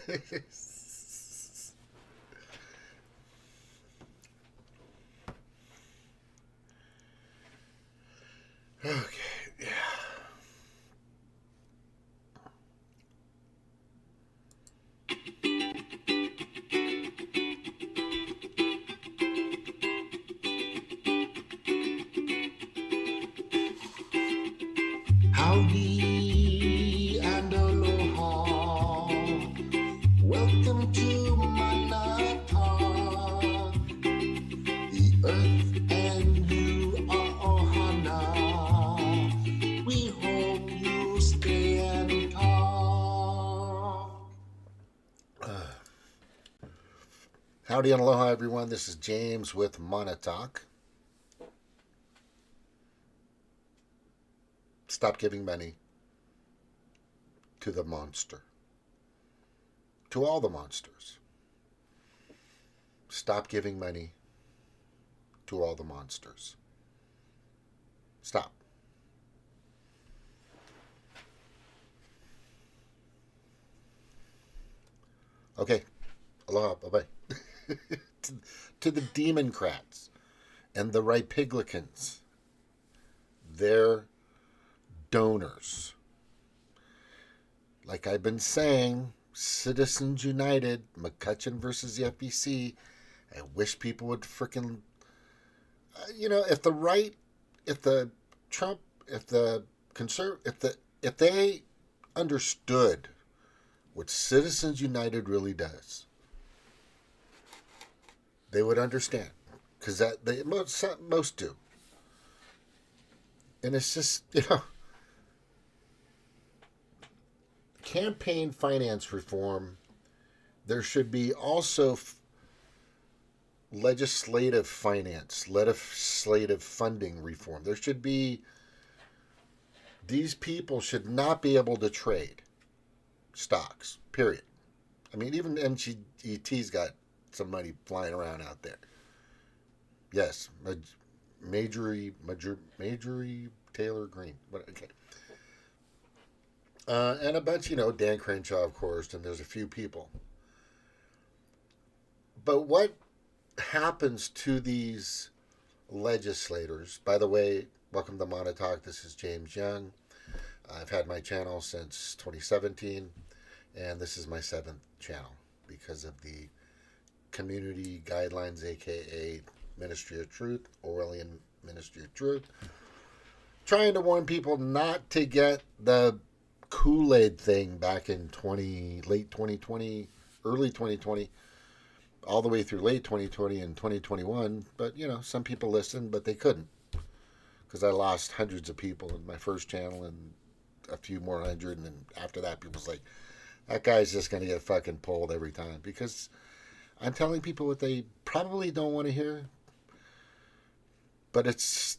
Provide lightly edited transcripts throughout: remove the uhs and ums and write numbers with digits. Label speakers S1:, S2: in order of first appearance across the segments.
S1: Okay, yeah. Howdy and aloha. Welcome to Manata. The earth and you are ohana. We hope you stay and talk. Howdy and aloha, everyone. This is James with Monotalk. Stop giving money to the monster. To all the monsters. Stop giving money to all the monsters. Stop. Okay. Aloha. Bye-bye. to the Demoncrats and the Rhipiglicans. They're donors. Like I've been saying, Citizens United, McCutcheon versus the FBC. I wish people would frickin', if the right, if the Trump, if the if they understood what Citizens United really does, they would understand, because most do, and it's just campaign finance reform. There should be also legislative funding reform. There should be. These people should not be able to trade stocks. Period. I mean, even NGET's got some money flying around out there. Yes, Majorie Taylor Greene. Okay. And a bunch, Dan Crenshaw, of course, and there's a few people. But what happens to these legislators? By the way, welcome to Monotalk. This is James Young. I've had my channel since 2017, and this is my 7th channel because of the community guidelines, aka Ministry of Truth, Orwellian Ministry of Truth. Trying to warn people not to get the Kool-Aid thing back in late 2020, early 2020, all the way through late 2020 and 2021. But, some people listened, but they couldn't. Because I lost hundreds of people in my first channel and a few more hundred. And then after that, people's like, that guy's just going to get fucking pulled every time. Because I'm telling people what they probably don't want to hear. But it's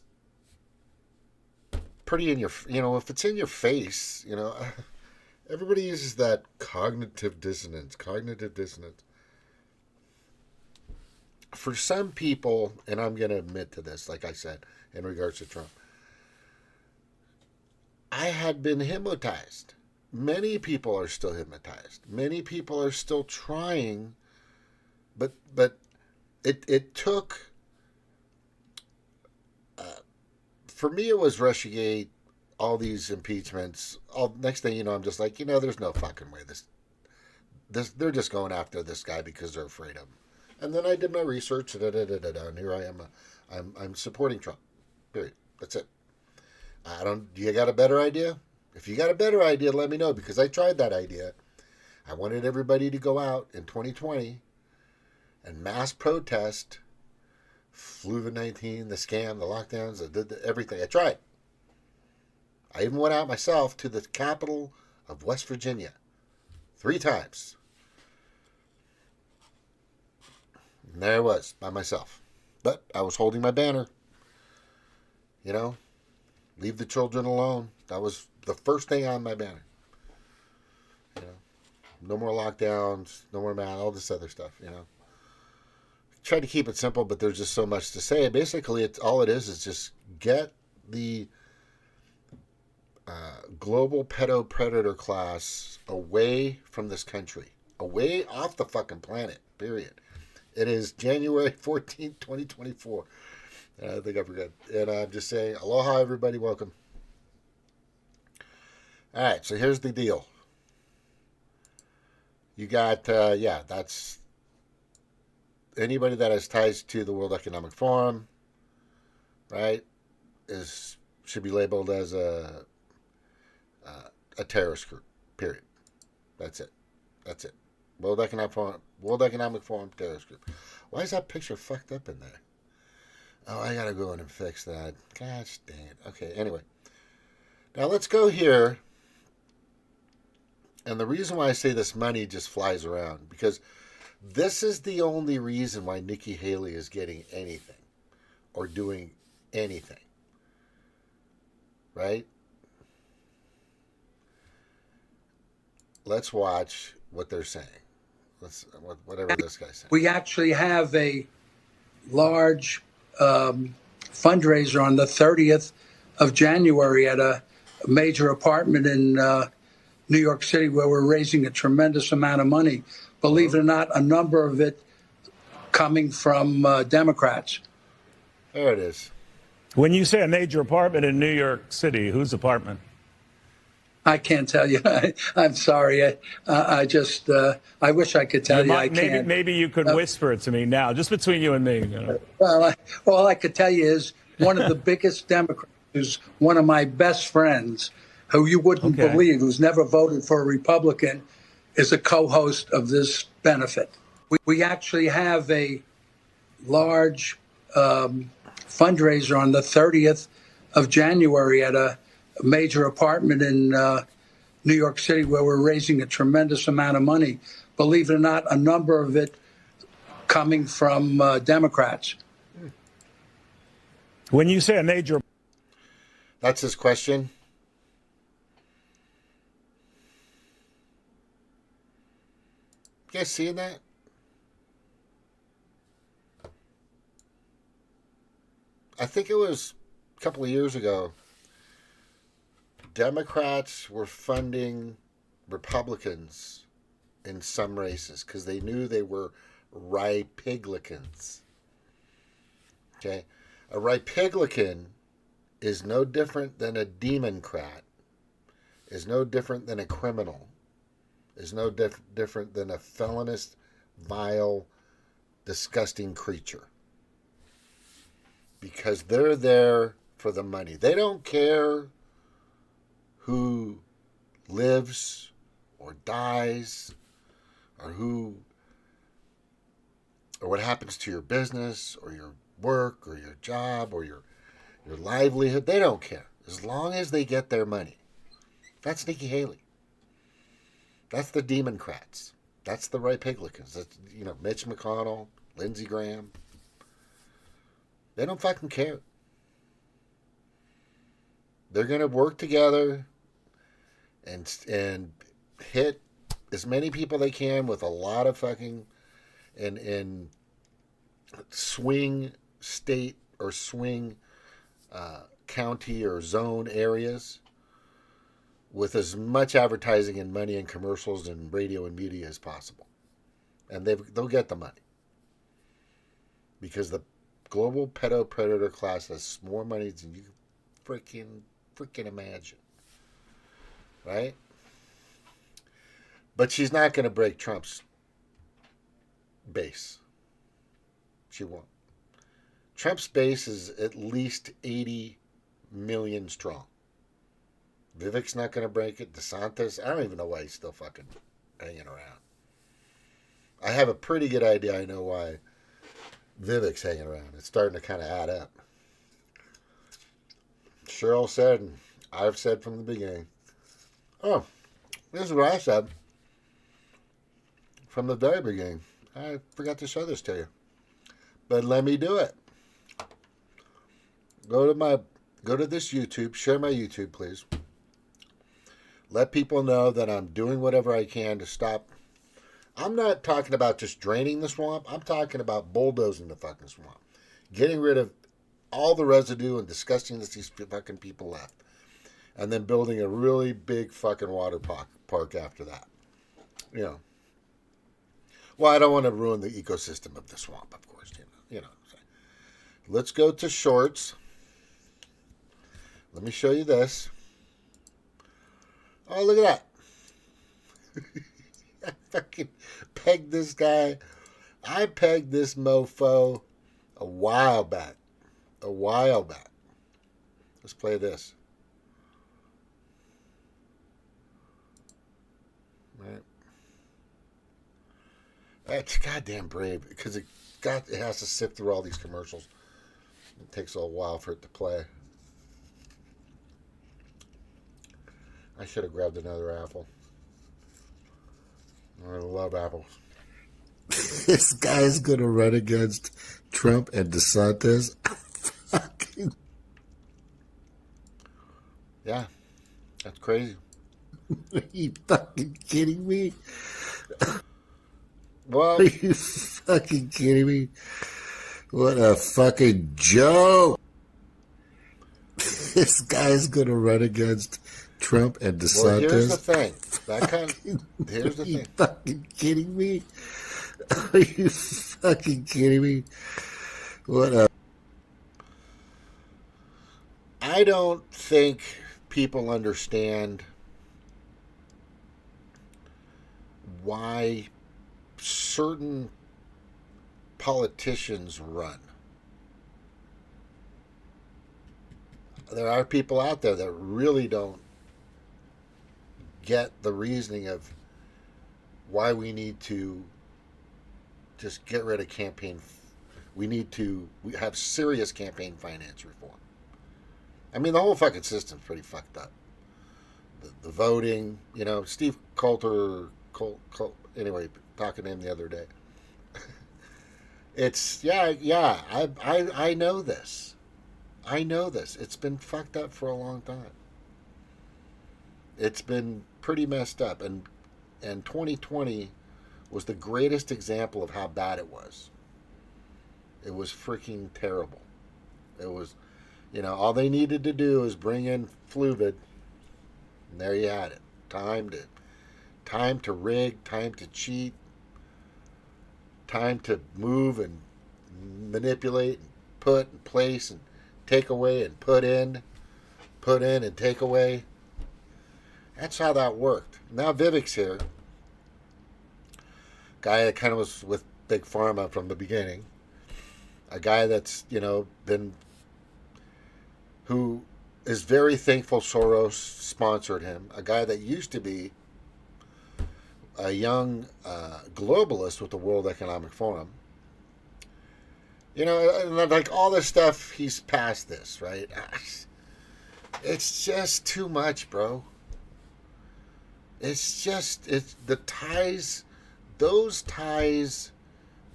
S1: pretty in your, if it's in your face, everybody uses that cognitive dissonance. For some people, and I'm going to admit to this, like I said, in regards to Trump, I had been hypnotized. Many people are still hypnotized. Many people are still trying, but it took, for me, it was Russiagate, all these impeachments. Next thing you know, I'm just like, there's no fucking way they're just going after this guy because they're afraid of him. And then I did my research, and here I am. I'm supporting Trump. Period. That's it. Do you got a better idea? If you got a better idea, let me know, because I tried that idea. I wanted everybody to go out in 2020 and mass protest COVID-19, the scam, the lockdowns, everything. I tried. I even went out myself to the capital of West Virginia 3 times. And there I was, by myself. But I was holding my banner. Leave the children alone. That was the first thing on my banner. No more lockdowns, no more masks, all this other stuff, Tried to keep it simple, but there's just so much to say. Basically, all it is just get the global pedo-predator class away from this country. away off the fucking planet, period. It is January 14th, 2024. I think I forgot. And I'm just saying, aloha, everybody. Welcome. All right, so here's the deal. You got, that's anybody that has ties to the World Economic Forum, right, should be labeled as a terrorist group, period. That's it. World Economic Forum terrorist group. Why is that picture fucked up in there? Oh, I gotta go in and fix that. Gosh dang it. Okay, anyway. Now let's go here. And the reason why I say this money just flies around, because this is the only reason why Nikki Haley is getting anything or doing anything. Right? Let's watch what they're saying. Whatever this guy's saying.
S2: We actually have a large fundraiser on the 30th of January at a major apartment in New York City where we're raising a tremendous amount of money. Believe it or not, a number of it coming from Democrats.
S1: There it is.
S3: When you say a major apartment in New York City, whose apartment?
S2: I can't tell you. I'm sorry. I just, I wish I could tell you. I can't.
S3: Maybe you could whisper it to me now, just between you and me. You know?
S2: Well, all I could tell you is one of the biggest Democrats, who's one of my best friends, who you wouldn't believe, who's never voted for a Republican, is a co-host of this benefit. We actually have a large fundraiser on the 30th of January at a major apartment in New York City where we're raising a tremendous amount of money. Believe it or not, a number of it coming from Democrats.
S3: When you say a major...
S1: That's his question. You guys seeing that? I think it was a couple of years ago. Democrats were funding Republicans in some races because they knew they were Rhipiglicans. Okay? A Rhipiglicans is no different than a Demoncrat, is no different than a criminal, is no different than a felonious, vile, disgusting creature. Because they're there for the money. They don't care who lives or dies or what happens to your business or your work or your job or your livelihood. They don't care as long as they get their money. That's Nikki Haley. That's the Demoncrats. That's the Rhipiglicans. That's, Mitch McConnell, Lindsey Graham. They don't fucking care. They're going to work together and hit as many people they can with a lot of fucking in swing state or swing county or zone areas with as much advertising and money and commercials and radio and media as possible. And they'll get the money. Because the global pedo-predator class has more money than you freaking imagine. Right? But she's not going to break Trump's base. She won't. Trump's base is at least 80 million strong. Vivek's not going to break it. DeSantis, I don't even know why he's still fucking hanging around. I have a pretty good idea I know why Vivek's hanging around. It's starting to kind of add up. Cheryl said, and I've said from the beginning, oh, this is what I said from the very beginning. I forgot to show this to you. But let me do it. Go to this YouTube. Share my YouTube, please. Let people know that I'm doing whatever I can to stop. I'm not talking about just draining the swamp. I'm talking about bulldozing the fucking swamp. Getting rid of all the residue and disgustingness these fucking people left. And then building a really big fucking water park after that. Well, I don't want to ruin the ecosystem of the swamp, of course. You know. Let's go to shorts. Let me show you this. Oh, look at that. I fucking pegged this guy. I pegged this mofo a while back. A while back. Let's play this. Right. That's goddamn brave because it has to sift through all these commercials. It takes a while for it to play. I should have grabbed another apple. I love apples. This guy's gonna run against Trump and DeSantis. Fucking yeah, that's crazy. Are you fucking kidding me? Well, are you fucking kidding me? What a fucking joke! This guy's gonna run against Trump and DeSantis. Well, here's the thing. Here's the thing. Are you fucking kidding me? Are you fucking kidding me? What a... I don't think people understand why certain politicians run. There are people out there that really don't get the reasoning of why we need to just get rid of campaign. We have serious campaign finance reform. I mean, the whole fucking system's pretty fucked up. The voting, Steve Coulter, anyway, talking to him the other day. It's, I know this. I know this. It's been fucked up for a long time. It's been pretty messed up. And 2020 was the greatest example of how bad it was. It was freaking terrible. It was, all they needed to do is bring in Fluvid, and there you had it. Time to rig, time to cheat, time to move and manipulate and put and place and take away and put in and take away. That's how that worked. Now Vivek's here. Guy that kind of was with Big Pharma from the beginning. A guy that's, who is very thankful Soros sponsored him. A guy that used to be a young globalist with the World Economic Forum. Like all this stuff, he's past this, right? It's just too much, bro. It's the ties, those ties,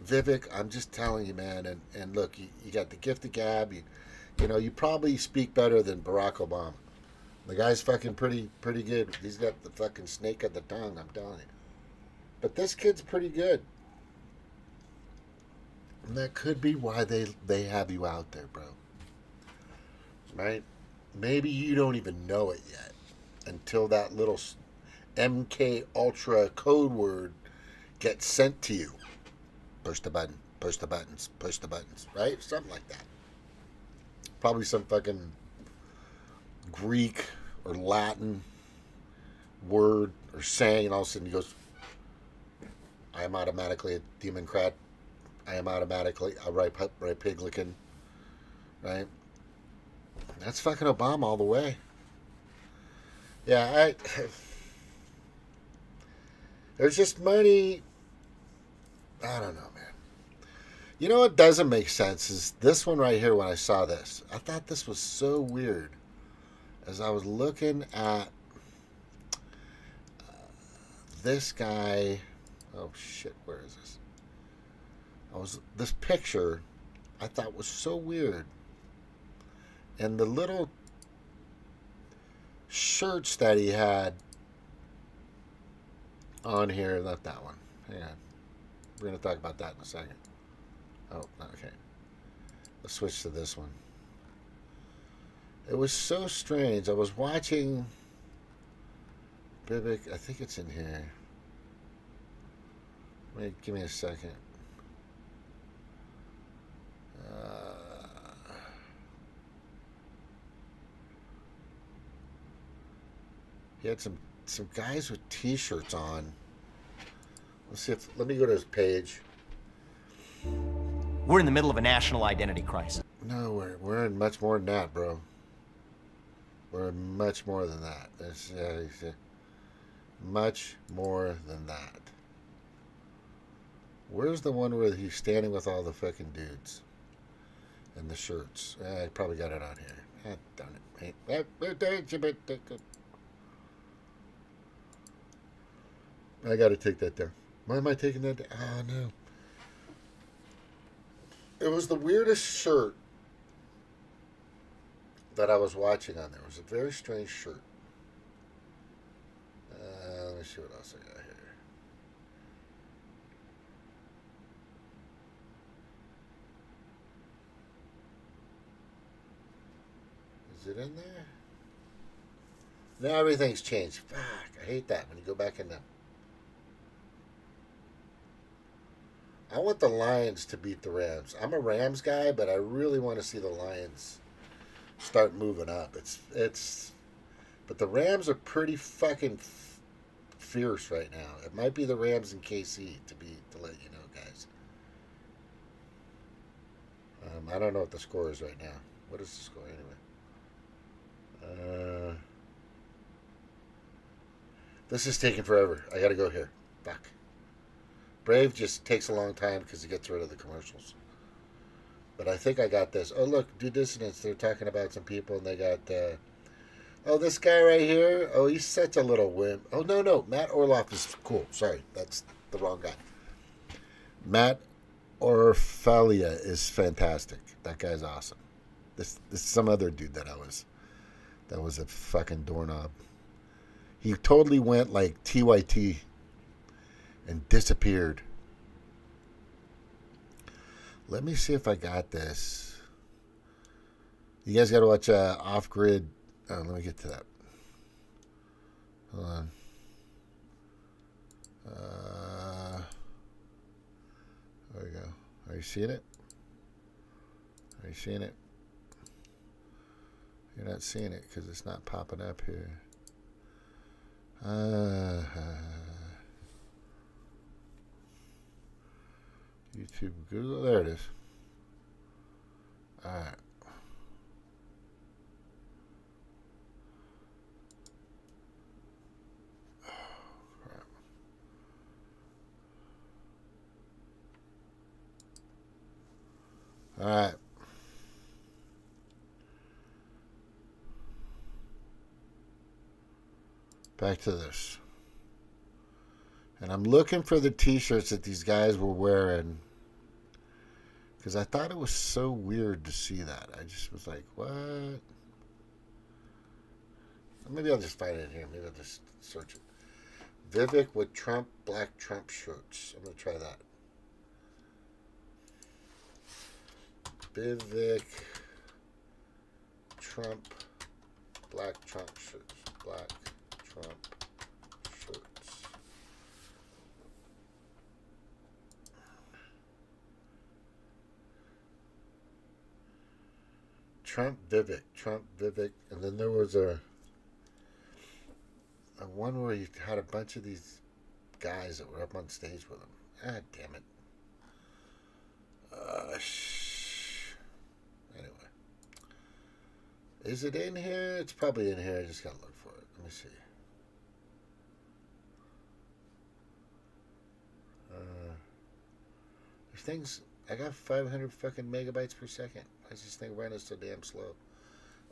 S1: Vivek, I'm just telling you, man. And look, you got the gift of gab. You probably speak better than Barack Obama. The guy's fucking pretty good. He's got the fucking snake of the tongue, I'm telling you. But this kid's pretty good. And that could be why they have you out there, bro. Right? Maybe you don't even know it yet until that little MK Ultra code word gets sent to you. Push the button, push the buttons, push the buttons, right? Something like that. Probably some fucking Greek or Latin word or saying, and all of a sudden he goes, I am automatically a Demoncrat. I am automatically a Rhipiglicans, right? That's fucking Obama all the way. Yeah, there's just money. I don't know, man. You know what doesn't make sense is this one right here. When I saw this, I thought this was so weird. As I was looking at this guy, oh shit, where is this? This picture I thought was so weird. And the little shirts that he had on here, not that one. Hang on. We're going to talk about that in a second. Oh, okay. Let's switch to this one. It was so strange. I was watching Vivek, I think it's in here. Wait, give me a second. He had some guys with T-shirts on. Let's see if. Let me go to his page.
S4: We're in the middle of a national identity crisis.
S1: No, we're in much more than that, bro. We're in much more than that. It's, much more than that. Where's the one where he's standing with all the fucking dudes and the shirts? I probably got it on here. Darn it. I got to take that down. Why am I taking that down? Oh, no. It was the weirdest shirt that I was watching on there. It was a very strange shirt. Let me see what else I got here. Is it in there? Now everything's changed. Fuck, I hate that when you go back in there. I want the Lions to beat the Rams. I'm a Rams guy, but I really want to see the Lions start moving up. But the Rams are pretty fucking fierce right now. It might be the Rams and KC to let you know, guys. I don't know what the score is right now. What is the score anyway? This is taking forever. I gotta go here. Fuck. Brave just takes a long time because he gets rid of the commercials. But I think I got this. Oh, look, Due Dissonance. They're talking about some people, and they got, oh, this guy right here. Oh, he's such a little wimp. Oh, no. Matt Orloff is cool. Sorry, that's the wrong guy. Matt Orfalia is fantastic. That guy's awesome. This is some other dude that was a fucking doorknob. He totally went like TYT and disappeared. Let me see if I got this. You guys got to watch Off Grid. Oh, let me get to that. Hold on. There we go. Are you seeing it? Are you seeing it? You're not seeing it because it's not popping up here. YouTube, Google, there it is. All right. Oh, crap. All right. Back to this. And I'm looking for the t-shirts that these guys were wearing because I thought it was so weird to see that. I just was like, what? Maybe I'll just find it in here. Maybe I'll just search it. Vivek with Trump, black Trump shirts. I'm going to try that. Vivek, Trump, black Trump shirts. Black Trump shirts. Trump Vivek, and then there was a one where you had a bunch of these guys that were up on stage with him. Ah, damn it. Anyway. Is it in here? It's probably in here. I just gotta look for it. Let me see. There's things. I got 500 fucking megabytes per second. Why is this thing running so damn slow?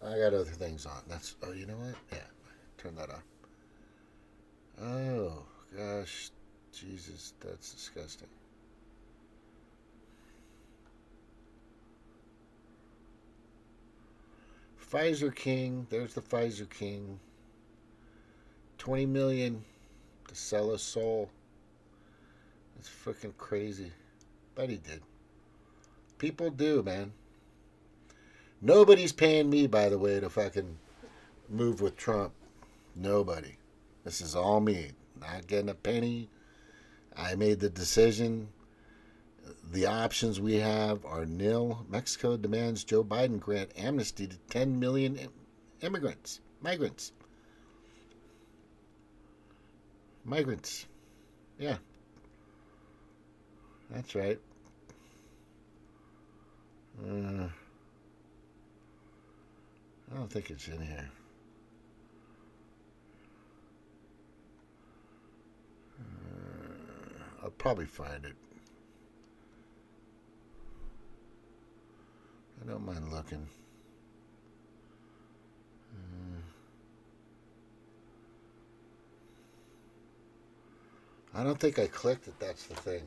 S1: I got other things on. That's. Oh, you know what? Yeah. Turn that on. Oh, gosh. Jesus, that's disgusting. Pfizer King. There's the Pfizer King. 20 million to sell his soul. That's freaking crazy. But he did. People do, man. Nobody's paying me, by the way, to fucking move with Trump. Nobody. This is all me. Not getting a penny. I made the decision. The options we have are nil. Mexico demands Joe Biden grant amnesty to 10 million migrants. Yeah, that's right. I don't think it's in here. I'll probably find it. I don't mind looking. I don't think I clicked it. That's the thing.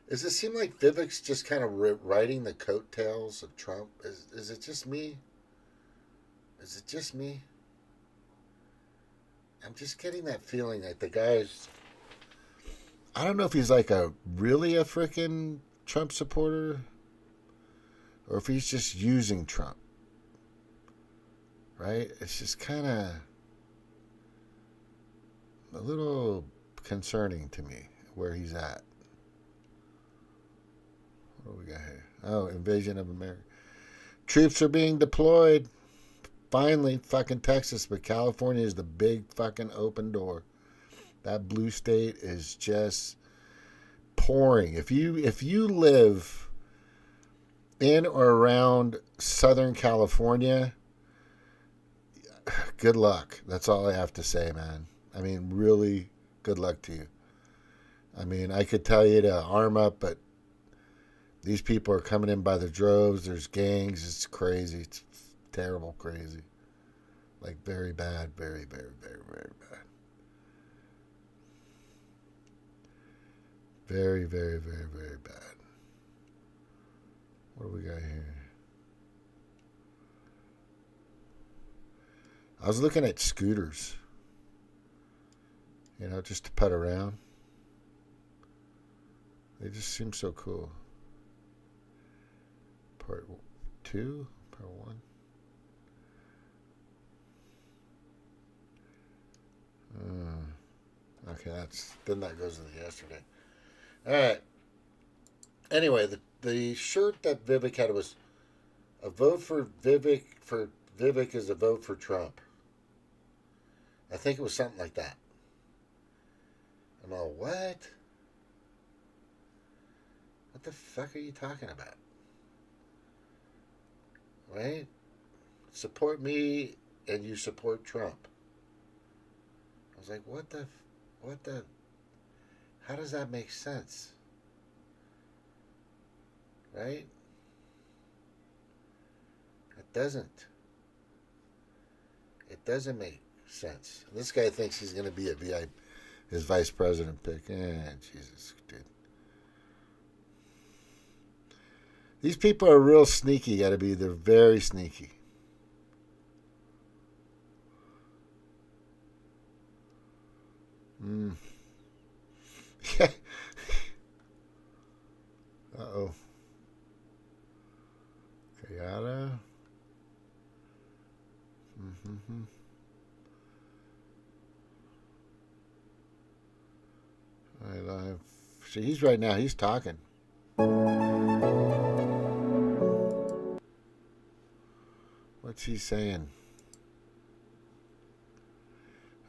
S1: Does it seem like Vivek's just kind of riding the coattails of Trump? Is it just me? Is it just me? I'm just getting that feeling like the guy's... I don't know if he's like really a freaking Trump supporter or if he's just using Trump. Right? It's just kind of a little concerning to me where he's at. What do we got here? Oh, invasion of America. Troops are being deployed. Finally, fucking Texas, but California is the big fucking open door. That blue state is just pouring. If you live in or around Southern California, good luck. That's all I have to say, man. I mean, really, good luck to you. I mean, I could tell you to arm up, but these people are coming in by the droves. There's gangs. It's crazy. It's terrible crazy. Like very bad. Very, very, very, very bad. Very, very, very, very bad. What do we got here? I was looking at scooters. You know, just to put around. They just seem so cool. Part 2? Part 1? Okay, then that goes into yesterday. All right. Anyway, the shirt that Vivek had was a vote for Vivek is a vote for Trump. I think it was something like that. I'm all, what? What the fuck are you talking about? Right? Support me and you support Trump. I was like, what the, how does that make sense? Right? It doesn't. It doesn't make sense. This guy thinks he's going to be his vice president pick. Jesus, dude. These people are real sneaky. They're very sneaky. Yeah. Uh-oh. Kayada. See, he's right now. He's talking. What's he saying?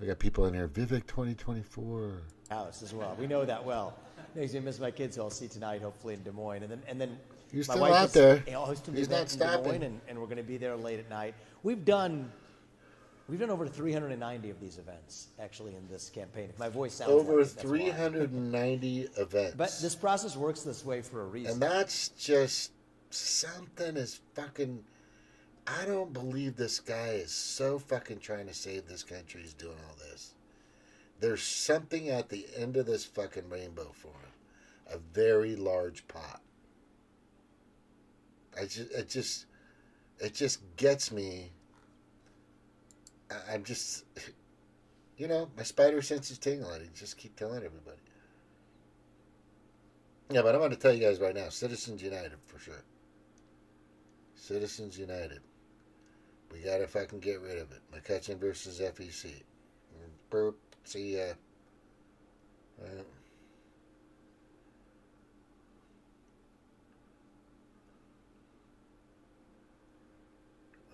S1: We got people in here. Vivek 2024.
S4: House as well. We know that well. He's gonna miss my kids, who I'll see tonight, hopefully in Des Moines, and then
S1: He's
S4: my
S1: still
S4: wife
S1: out
S4: is
S1: there.
S4: hosting the
S1: He's
S4: event
S1: not
S4: in Des
S1: stopping.
S4: Moines, and we're going to be there late at night. We've done over 390 of these events actually in this campaign. If my voice sounds
S1: Over
S4: like it, that's why.
S1: 390 events.
S4: But this process works this way for a reason.
S1: And that's just something is fucking... I don't believe this guy is so fucking trying to save this country. He's doing all this. There's something at the end of this fucking rainbow for him. A very large pot. It just gets me. I'm just, my spider sense is tingling. I just keep telling everybody. Yeah, but I'm going to tell you guys right now, Citizens United for sure. Citizens United. We got to fucking get rid of it. McCutcheon versus FEC. Burp. See ya. I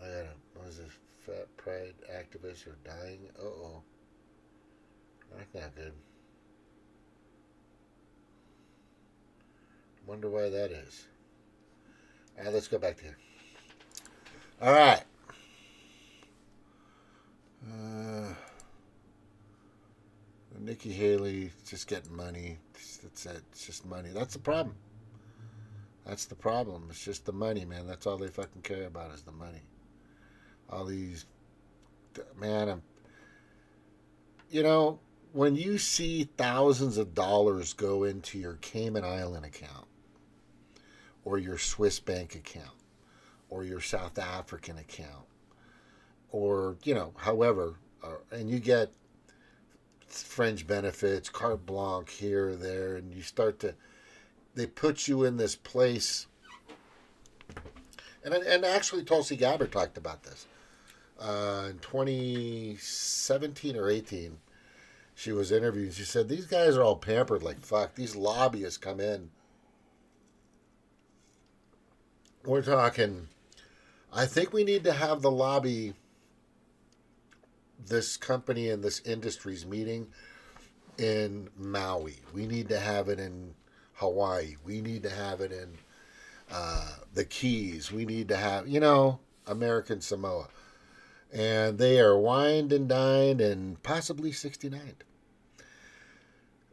S1: got what was this? Fat pride activists are dying. Uh-oh. That's not good. Wonder why that is. All right, let's go back to here. All right. Nikki Haley just getting money. That's it. It's just money. That's the problem. That's the problem. It's just the money, man. That's all they fucking care about is the money. All these, man. You know, when you see thousands of dollars go into your Cayman Island account, or your Swiss bank account, or your South African account, or, you know, however, and you get fringe benefits, carte blanche here or there, and you start to, they put you in this place. And actually Tulsi Gabbard talked about this. In 2017 or 18, she was interviewed. She said, these guys are all pampered like fuck. These lobbyists come in. We're talking, I think we need to have the lobby, this company and this industry's meeting in Maui. We need to have it in Hawaii. We need to have it in the Keys. We need to have, you know, American Samoa. And they are wined and dined and possibly 69.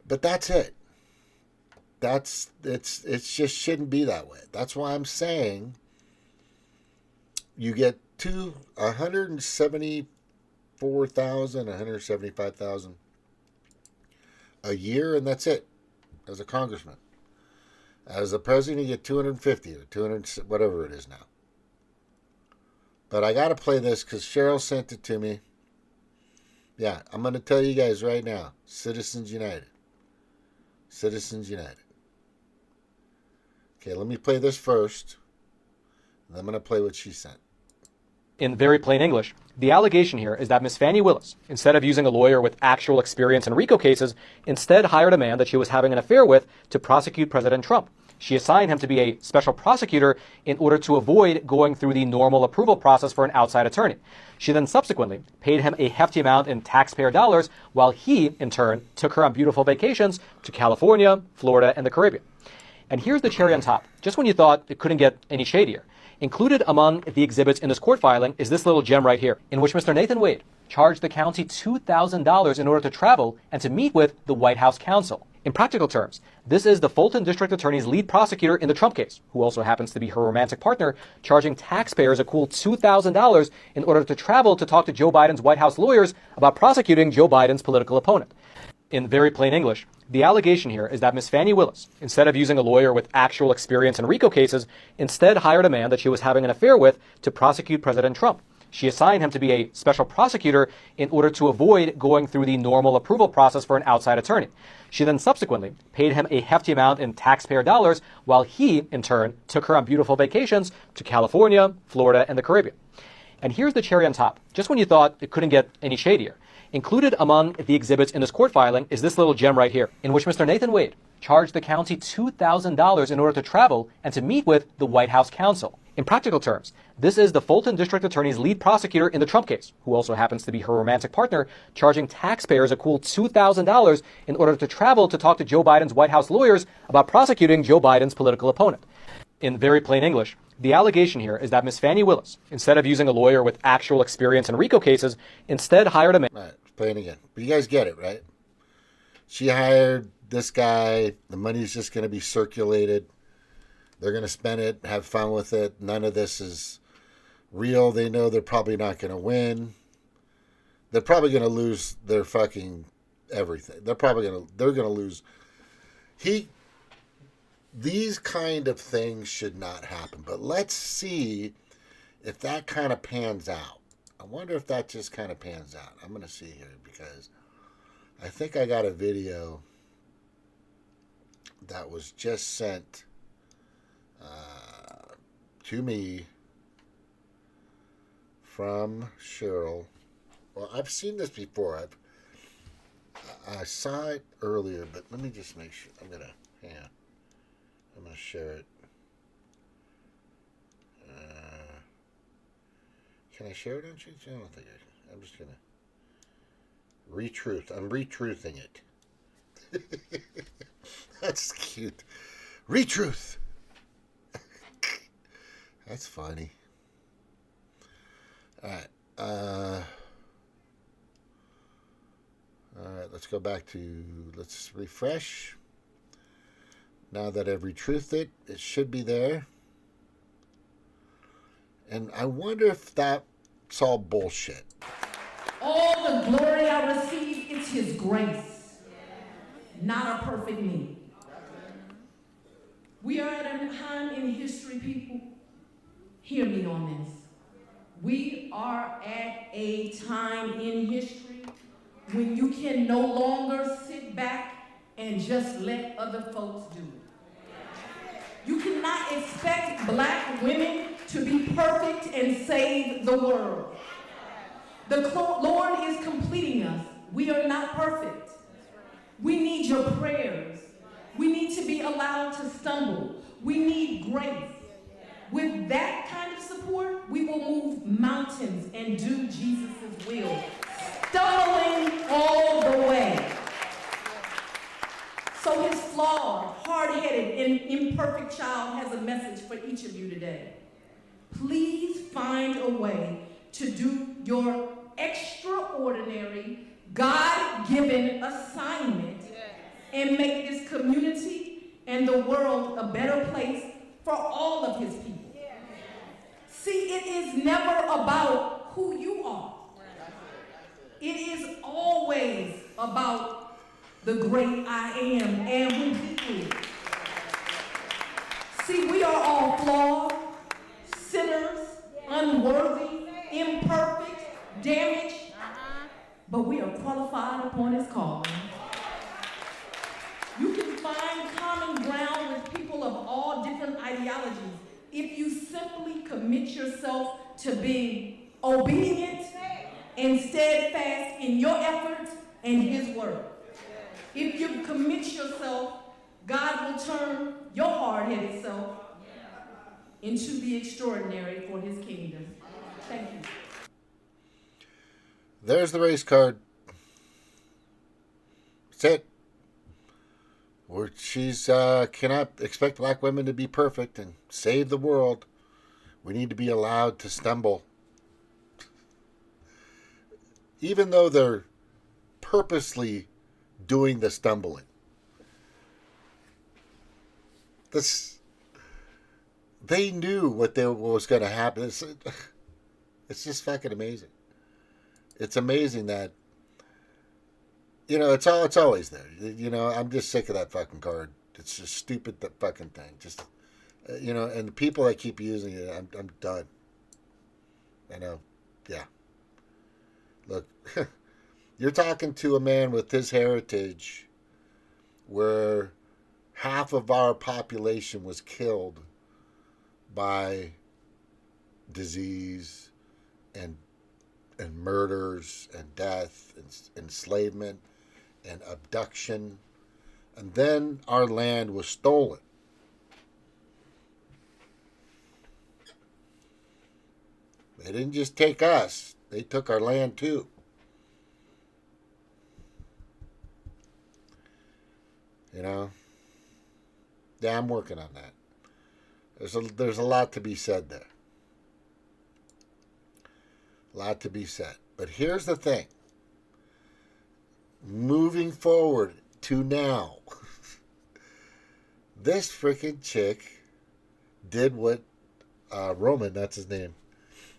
S1: But that's it. It just shouldn't be that way. That's why I'm saying you get 174,000, 175,000 a year, and that's it. As a congressman, as a president, you get 250 or 200, whatever it is now. But I got to play this because Cheryl sent it to me. Yeah, I'm going to tell you guys right now. Citizens United. Citizens United. Okay, let me play this first. And I'm going to play what she sent.
S5: In very plain English, the allegation here is that Miss Fannie Willis, instead of using a lawyer with actual experience in RICO cases, instead hired a man that she was having an affair with to prosecute President Trump. She assigned him to be a special prosecutor in order to avoid going through the normal approval process for an outside attorney. She then subsequently paid him a hefty amount in taxpayer dollars while he, in turn, took her on beautiful vacations to California, Florida, and the Caribbean. And here's the cherry on top, just when you thought it couldn't get any shadier. Included among the exhibits in this court filing is this little gem right here, in which Mr. Nathan Wade charged the county $2,000 in order to travel and to meet with the White House counsel. In practical terms, this is the Fulton District Attorney's lead prosecutor in the Trump case, who also happens to be her romantic partner, charging taxpayers a cool $2,000 in order to travel to talk to Joe Biden's White House lawyers about prosecuting Joe Biden's political opponent. In very plain English, the allegation here is that Miss Fannie Willis, instead of using a lawyer with actual experience in RICO cases, instead hired a man that she was having an affair with to prosecute President Trump. She assigned him to be a special prosecutor in order to avoid going through the normal approval process for an outside attorney. She then subsequently paid him a hefty amount in taxpayer dollars while he, in turn, took her on beautiful vacations to California, Florida, and the Caribbean. And here's the cherry on top, just when you thought it couldn't get any shadier. Included among the exhibits in this court filing is this little gem right here, in which Mr. Nathan Wade charged the county $2,000 in order to travel and to meet with the White House counsel. In practical terms, this is the Fulton District Attorney's lead prosecutor in the Trump case, who also happens to be her romantic partner, charging taxpayers a cool $2,000 in order to travel to talk to Joe Biden's White House lawyers about prosecuting Joe Biden's political opponent. In very plain English, the allegation here is that Miss Fannie Willis, instead of using a lawyer with actual experience in RICO cases, instead hired a man.
S1: All right, playing again. But you guys get it, right? She hired this guy. The money's just going to be circulated. They're going to spend it, have fun with it. None of this is real. They know they're probably not going to win. They're probably going to lose their fucking everything. They're going to lose. These kind of things should not happen. But let's see if that kind of pans out. I wonder if that just kind of pans out. I'm going to see here because I think I got a video that was just sent to me from Cheryl. Well, I've seen this before. I saw it earlier, but let me just make sure. I'm gonna share it. Can I share it on YouTube? I don't think I can. I'm just gonna retruth. I'm retruthing it. That's cute. Retruth. That's funny. All right. All right. Let's go back to. Let's refresh. Now that I've retruthed it, it should be there. And I wonder if that's all bullshit.
S6: All the glory I receive, it's His grace, not a perfect me. We are at a time in history, people. Hear me on this. We are at a time in history when you can no longer sit back and just let other folks do it. You cannot expect black women to be perfect and save the world. The Lord is completing us. We are not perfect. We need your prayers. We need to be allowed to stumble. We need grace. With that kind of support, we will move mountains and do Jesus' will, stumbling all the way. So his flawed, hard-headed, and imperfect child has a message for each of you today. Please find a way to do your extraordinary, God-given assignment and make this community and the world a better place for all of his people. See, it is never about who you are. It is always about the great I am and who he is. See, we are all flawed, sinners, unworthy, imperfect, damaged, but we are qualified upon his calling. You can find common ground with people of all different ideologies if you simply commit yourself to being obedient and steadfast in your efforts and his word. If you commit yourself, God will turn your hard-headed self into the extraordinary for his kingdom. Thank you.
S1: There's the race card. That's it. Where she's cannot expect black women to be perfect and save the world. We need to be allowed to stumble. Even though they're purposely doing the stumbling. They knew what was going to happen. It's just fucking amazing. It's amazing that, it's always there. I'm just sick of that fucking card. It's just stupid, that fucking thing. Just, and the people that keep using it, I'm done. I know. Yeah. Look, you're talking to a man with his heritage where half of our population was killed by disease and murders and death and enslavement and abduction, and then our land was stolen. They didn't just take us, they took our land too. Yeah, I'm working on that. There's a lot to be said there. A lot to be said. But here's the thing. Moving forward to now, this freaking chick did what Roman, that's his name,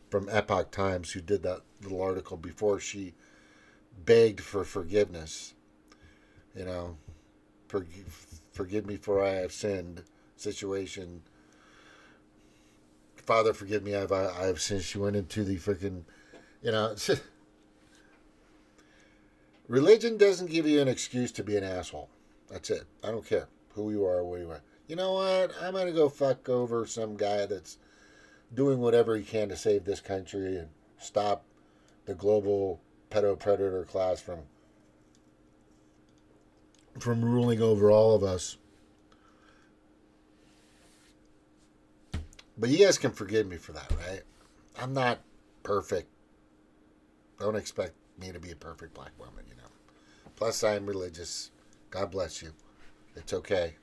S1: from Epoch Times, who did that little article before she begged for forgiveness. Forgive me for I have sinned situation. Father, forgive me, I have sinned. She went into the freaking, religion doesn't give you an excuse to be an asshole. That's it. I don't care who you are, where you are. You know what? I'm going to go fuck over some guy that's doing whatever he can to save this country and stop the global pedo predator class from ruling over all of us. But you guys can forgive me for that, right? I'm not perfect. Don't expect me to be a perfect black woman, you know. Plus, I'm religious. God bless you. It's okay.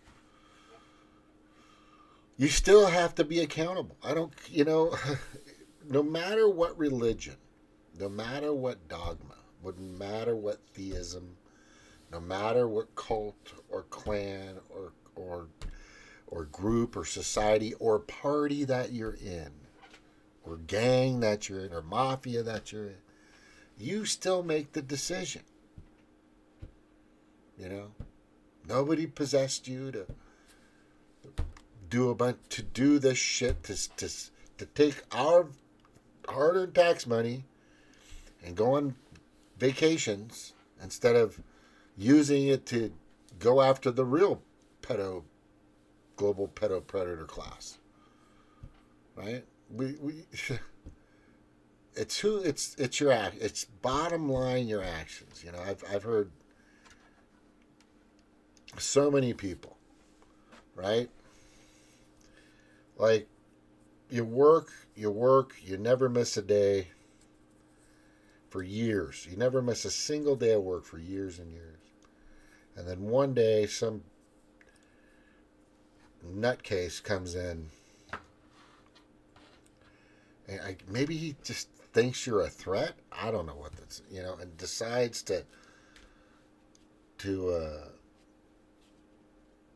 S1: You still have to be accountable. I don't, you know, no matter what religion, no matter what dogma, no matter what theism, no matter what cult or clan or group or society or party that you're in, or gang that you're in, or mafia that you're in, you still make the decision. You know, nobody possessed you to do this shit to take our hard-earned tax money and go on vacations instead of using it to go after the real global pedo predator class. Right? It's your act. It's bottom line your actions. You know, I've heard so many people, right? Like, you work, you never miss a day for years. You never miss a single day of work for years and years. And then one day, some nutcase comes in, and maybe he just thinks you're a threat. I don't know what that's, you know, and decides to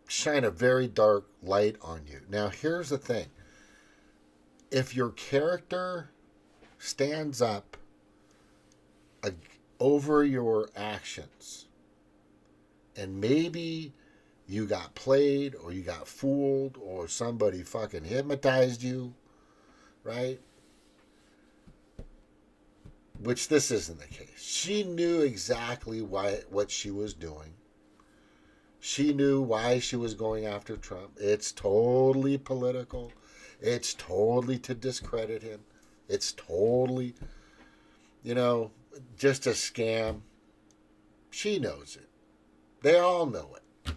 S1: shine a very dark light on you. Now, here's the thing. If your character stands up over your actions, and maybe you got played, or you got fooled, or somebody fucking hypnotized you, right? Which this isn't the case. She knew exactly what she was doing. She knew why she was going after Trump. It's totally political. It's totally to discredit him. It's totally, you know, just a scam. She knows it. They all know it.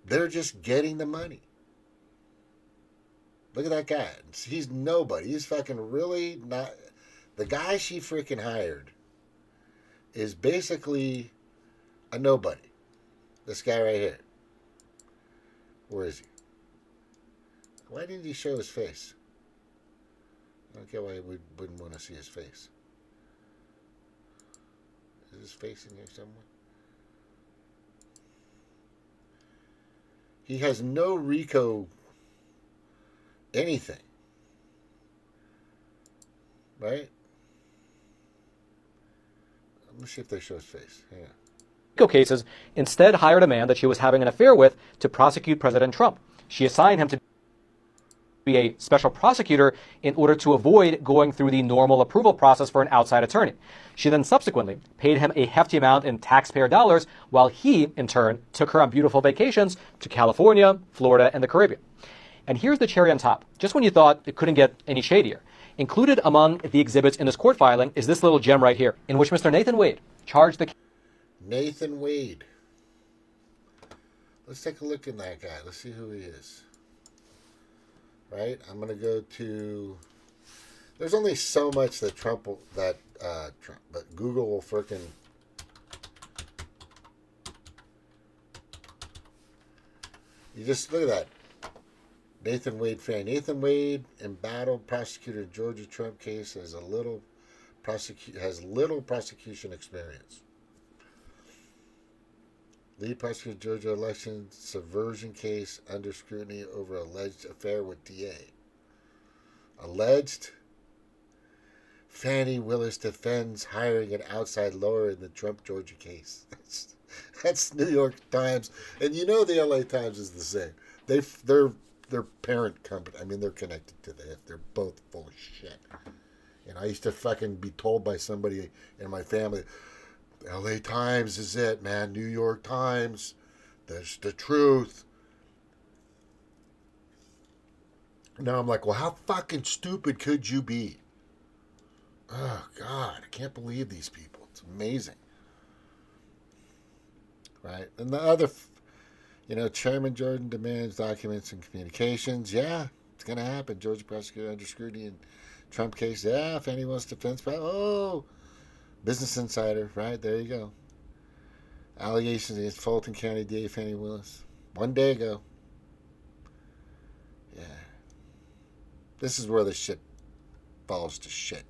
S1: They're just getting the money. Look at that guy. He's nobody. He's fucking really not. The guy she freaking hired is basically a nobody. This guy right here. Where is he? Why didn't he show his face? I don't get why we wouldn't want to see his face. Is his face in here somewhere? He has no RICO anything. Right? Let me see if they show his face. Hang on.
S5: Cases, instead hired a man that she was having an affair with to prosecute President Trump. She assigned him to be a special prosecutor in order to avoid going through the normal approval process for an outside attorney. She then subsequently paid him a hefty amount in taxpayer dollars, while he, in turn, took her on beautiful vacations to California, Florida, and the Caribbean. And here's the cherry on top, just when you thought it couldn't get any shadier. Included among the exhibits in this court filing is this little gem right here, in which Mr. Nathan Wade charged the
S1: Nathan Wade. Let's take a look at that guy. Let's see who he is. Right? I'm going to go to... There's only so much that but Google will frickin'... You just look at that. Nathan Wade fan. Nathan Wade, embattled prosecutor Georgia Trump case, has little prosecution experience. Lead prosecutor Georgia election subversion case under scrutiny over alleged affair with DA. Alleged Fani Willis defends hiring an outside lawyer in the Trump Georgia case. That's New York Times, and you know the LA Times is the same. Their parent company. I mean, they're connected to the hip. They're both full of shit. And I used to fucking be told by somebody in my family, LA Times is it, man. New York Times. That's the truth. Now I'm like, well, how fucking stupid could you be? Oh, God, I can't believe these people. It's amazing. Right? And the other, Chairman Jordan demands documents and communications. Yeah, it's going to happen. Georgia prosecutor under scrutiny in Trump case. Yeah, Fannie Willis defense. Oh, Business Insider. Right, there you go. Allegations against Fulton County DA Fannie Willis. 1 day ago. Yeah. This is where the shit falls to shit.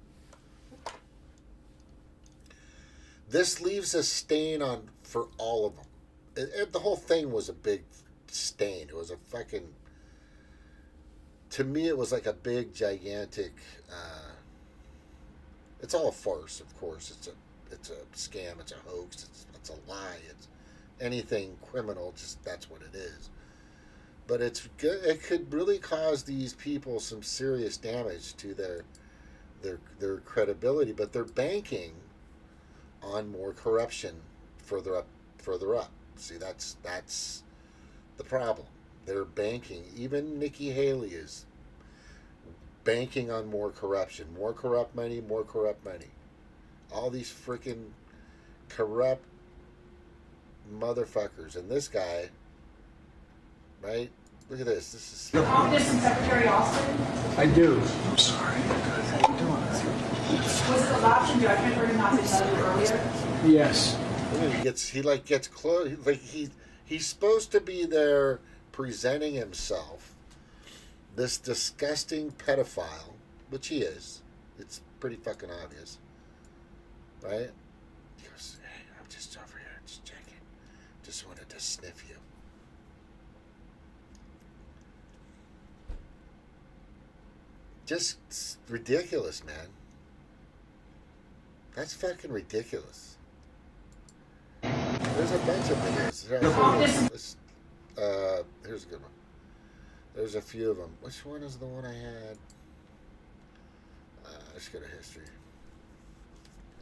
S1: This leaves a stain on for all of them. The whole thing was a big stain. It was a fucking... To me, it was like a big, gigantic... it's all a farce, of course. It's a scam. It's a hoax. It's a lie. It's anything criminal. Just that's what it is. But it could really cause these people some serious damage to their credibility. But they're banking on more corruption further up. See, that's the problem. They're banking. Even Nikki Haley is banking on more corruption. More corrupt money, more corrupt money. All these freaking corrupt motherfuckers. And this guy, right? Look at this. This is...
S7: Confidence in Secretary Austin?
S2: I do.
S7: I'm sorry. How you doing? Was it allowed to do? I can't remember not to tell you earlier.
S2: Yes.
S1: He gets close. Like he's supposed to be there presenting himself, this disgusting pedophile, which he is. It's pretty fucking obvious, right? He goes, "Hey, I'm just over here, just checking. Just wanted to sniff you." Just ridiculous, man. That's fucking ridiculous. There's a bunch of videos. Here's a good one. There's a few of them. Which one is the one I had? Let's go to history.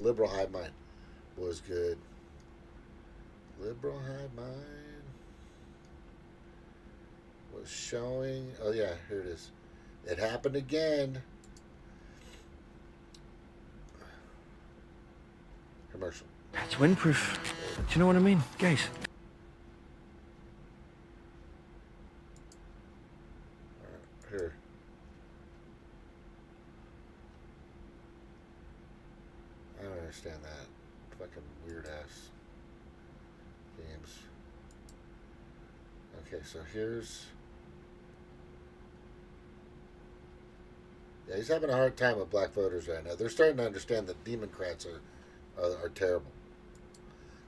S1: Liberal Hive Mind was good. Liberal Hive Mind was showing. Oh yeah, here it is. It happened again. Commercial.
S8: It's windproof. Do you know what I mean, guys?
S1: Here. I don't understand that. Fucking weird ass games. Okay, so here's... Yeah, he's having a hard time with black voters right now. They're starting to understand that Demoncrats are terrible.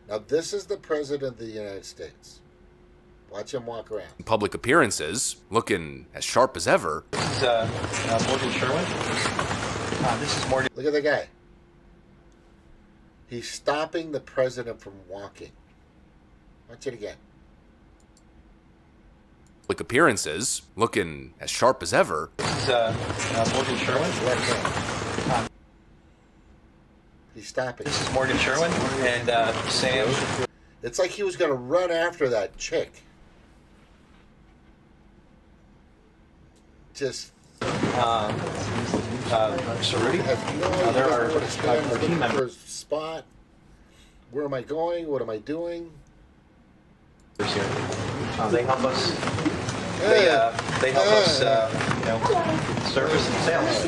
S1: Now, this is the President of the United States. Watch him walk around.
S9: Public appearances, looking as sharp as ever.
S8: This is Morgan Sherwin. This is Morgan.
S1: Look at the guy. He's stopping the President from walking. Watch it again.
S9: Public appearances, looking as sharp as ever.
S8: This is Morgan Sherwin.
S1: Left hand. He's stopping.
S8: This is Morgan Sherwin and Sam.
S1: It's like he was going to run after that chick. Just
S8: Serenity.
S1: has no
S8: There
S1: idea
S8: are
S1: where to stand.
S8: our team
S1: Looking for
S8: members
S1: a spot. Where am I going? What am I doing?
S8: here. They help us.
S1: Yeah.
S8: They help us. Service and sales.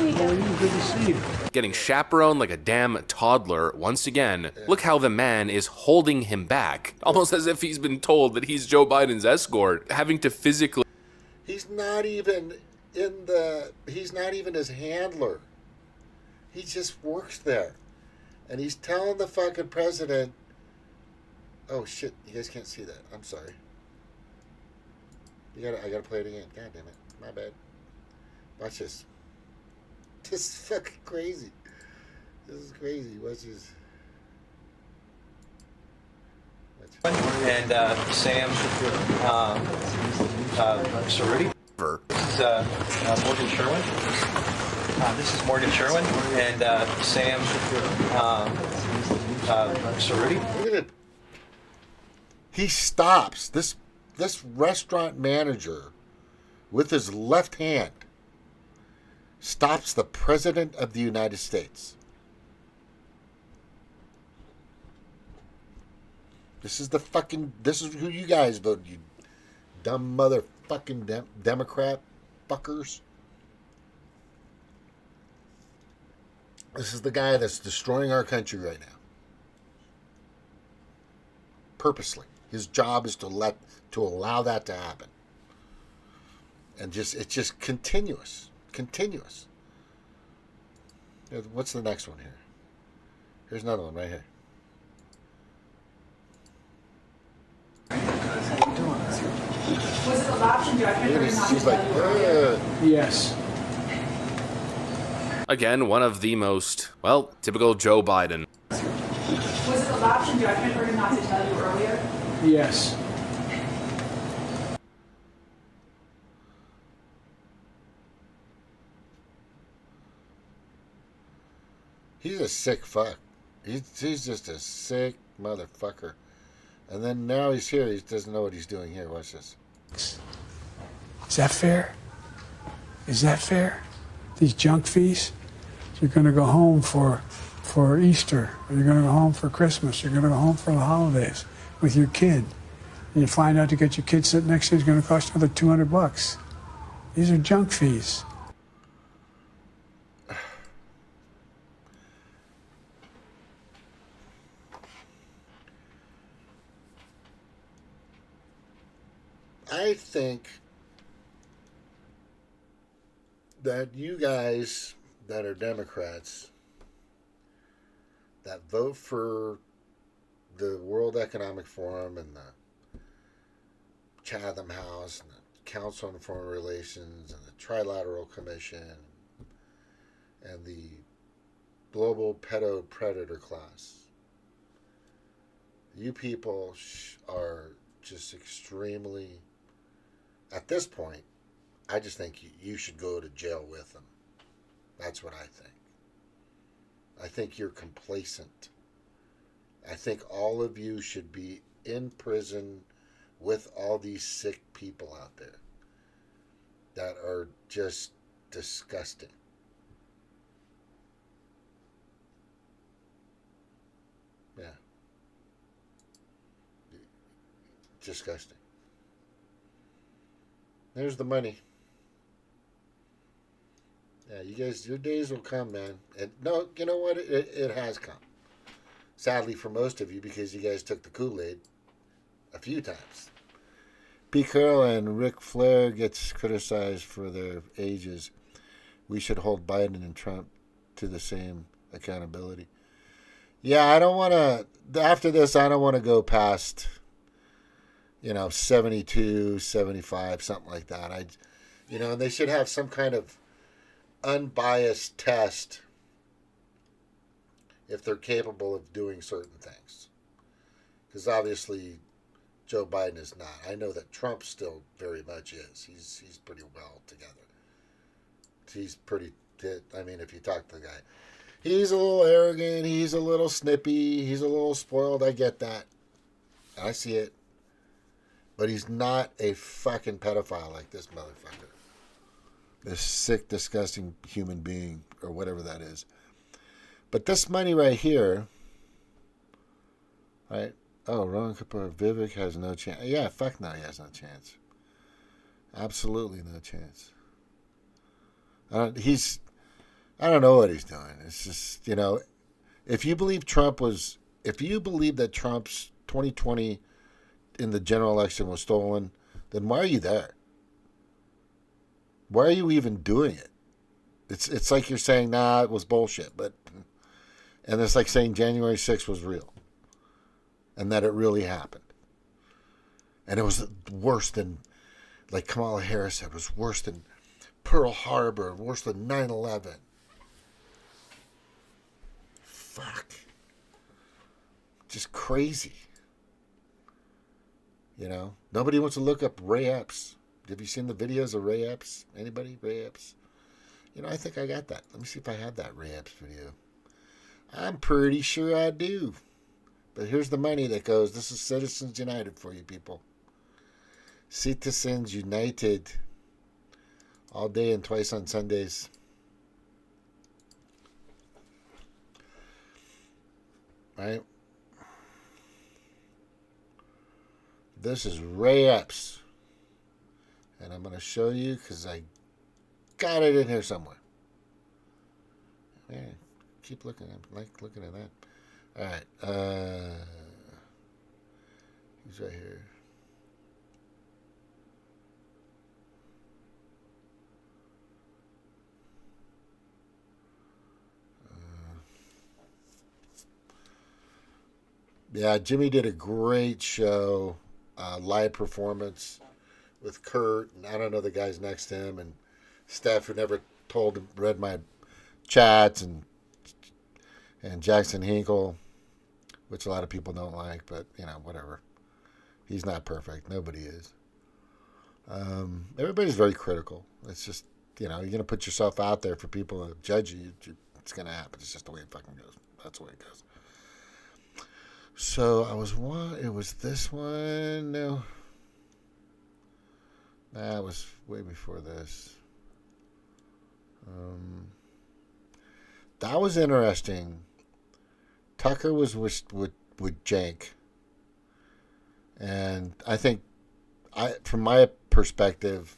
S2: Good to see you.
S9: Getting chaperoned like a damn toddler once again. Look how the man is holding him back. Almost as if he's been told that he's Joe Biden's escort. Having to physically...
S1: He's not even he's not even his handler. He just works there. And he's telling the fucking president, oh shit, you guys can't see that. I'm sorry. I gotta play it again. God damn it. My bad. Watch this. This is fucking crazy. This is crazy. Watch this.
S8: And Sam. Serenity. This is Morgan Sherwin. This is Morgan Sherwin and Sam. Serenity.
S1: Look at it. He stops. This this restaurant manager, with his left hand, stops the President of the United States. This is who you guys voted, you dumb motherfucking Democrat fuckers. This is the guy that's destroying our country right now. Purposely. His job is to allow that to happen. And it's just continuous. Continuous. What's the next one here? Here's another one right here.
S7: Was it a option judgment or not?
S1: She's like,
S2: Yes.
S9: Again, one of the most, well, typical Joe Biden.
S7: Was it a option judgment or not to tell you earlier?
S2: Yes.
S1: he's a sick fuck. He's just a sick motherfucker. And then now he's here. He doesn't know what he's doing here. Watch this.
S10: Is that fair? Is that fair? These junk fees? You're going to go home for Easter. Or you're going to go home for Christmas. You're going to go home for the holidays with your kid. And you find out to get your kid sitting next to you is going to cost another $200. These are junk fees.
S1: I think that you guys that are Democrats that vote for the World Economic Forum and the Chatham House and the Council on Foreign Relations and the Trilateral Commission and the Global Predator Class, you people are just extremely, at this point, I just think you should go to jail with them. That's what I think. I think you're complacent. I think all of you should be in prison with all these sick people out there that are just disgusting. Yeah. Disgusting. There's the money. Yeah, you guys, your days will come, man. And no, you know what? It has come. Sadly for most of you, because you guys took the Kool-Aid a few times. P. Carroll and Ric Flair gets criticized for their ages. We should hold Biden and Trump to the same accountability. Yeah, I don't want to, after this, I don't want to go past, 72, 75, something like that. And they should have some kind of unbiased test if they're capable of doing certain things. Because obviously Joe Biden is not. I know that Trump still very much is. He's pretty well together. He's pretty, if you talk to the guy. He's a little arrogant. He's a little snippy. He's a little spoiled. I get that. I see it. But he's not a fucking pedophile like this motherfucker. This sick, disgusting human being, or whatever that is. But this money right here, right? Oh, Roman Kapoor, Vivek has no chance. Yeah, fuck no, he has no chance. Absolutely no chance. I don't know what he's doing. It's just, if you believe that Trump's 2020 in the general election was stolen, then why are you there? Why are you even doing it? It's like you're saying, nah, it was bullshit. And it's like saying January 6th was real. And that it really happened. And it was worse than, like Kamala Harris said, it was worse than Pearl Harbor, worse than 9/11. Fuck. Just crazy. Nobody wants to look up Ray Epps. Have you seen the videos of Ray Epps? Anybody? Ray Epps? I think I got that. Let me see if I have that Ray Epps video. I'm pretty sure I do. But here's the money that goes. This is Citizens United for you people. Citizens United all day and twice on Sundays. Right? This is Ray Epps. And I'm going to show you because I got it in here somewhere. Man, keep looking at looking at that. All right. He's right here. Yeah, Jimmy did a great show, live performance with Kurt, and I don't know the guys next to him, and Steph, who never read my chats, and Jackson Hinkle, which a lot of people don't like, but, you know, whatever. He's not perfect. Nobody is. Everybody's very critical. It's just, you know, you're going to put yourself out there for people to judge you. It's going to happen. It's just the way it fucking goes. That's the way it goes. So it was this one. No. That was way before this. That was interesting. Tucker was with Jank. And I think, from my perspective,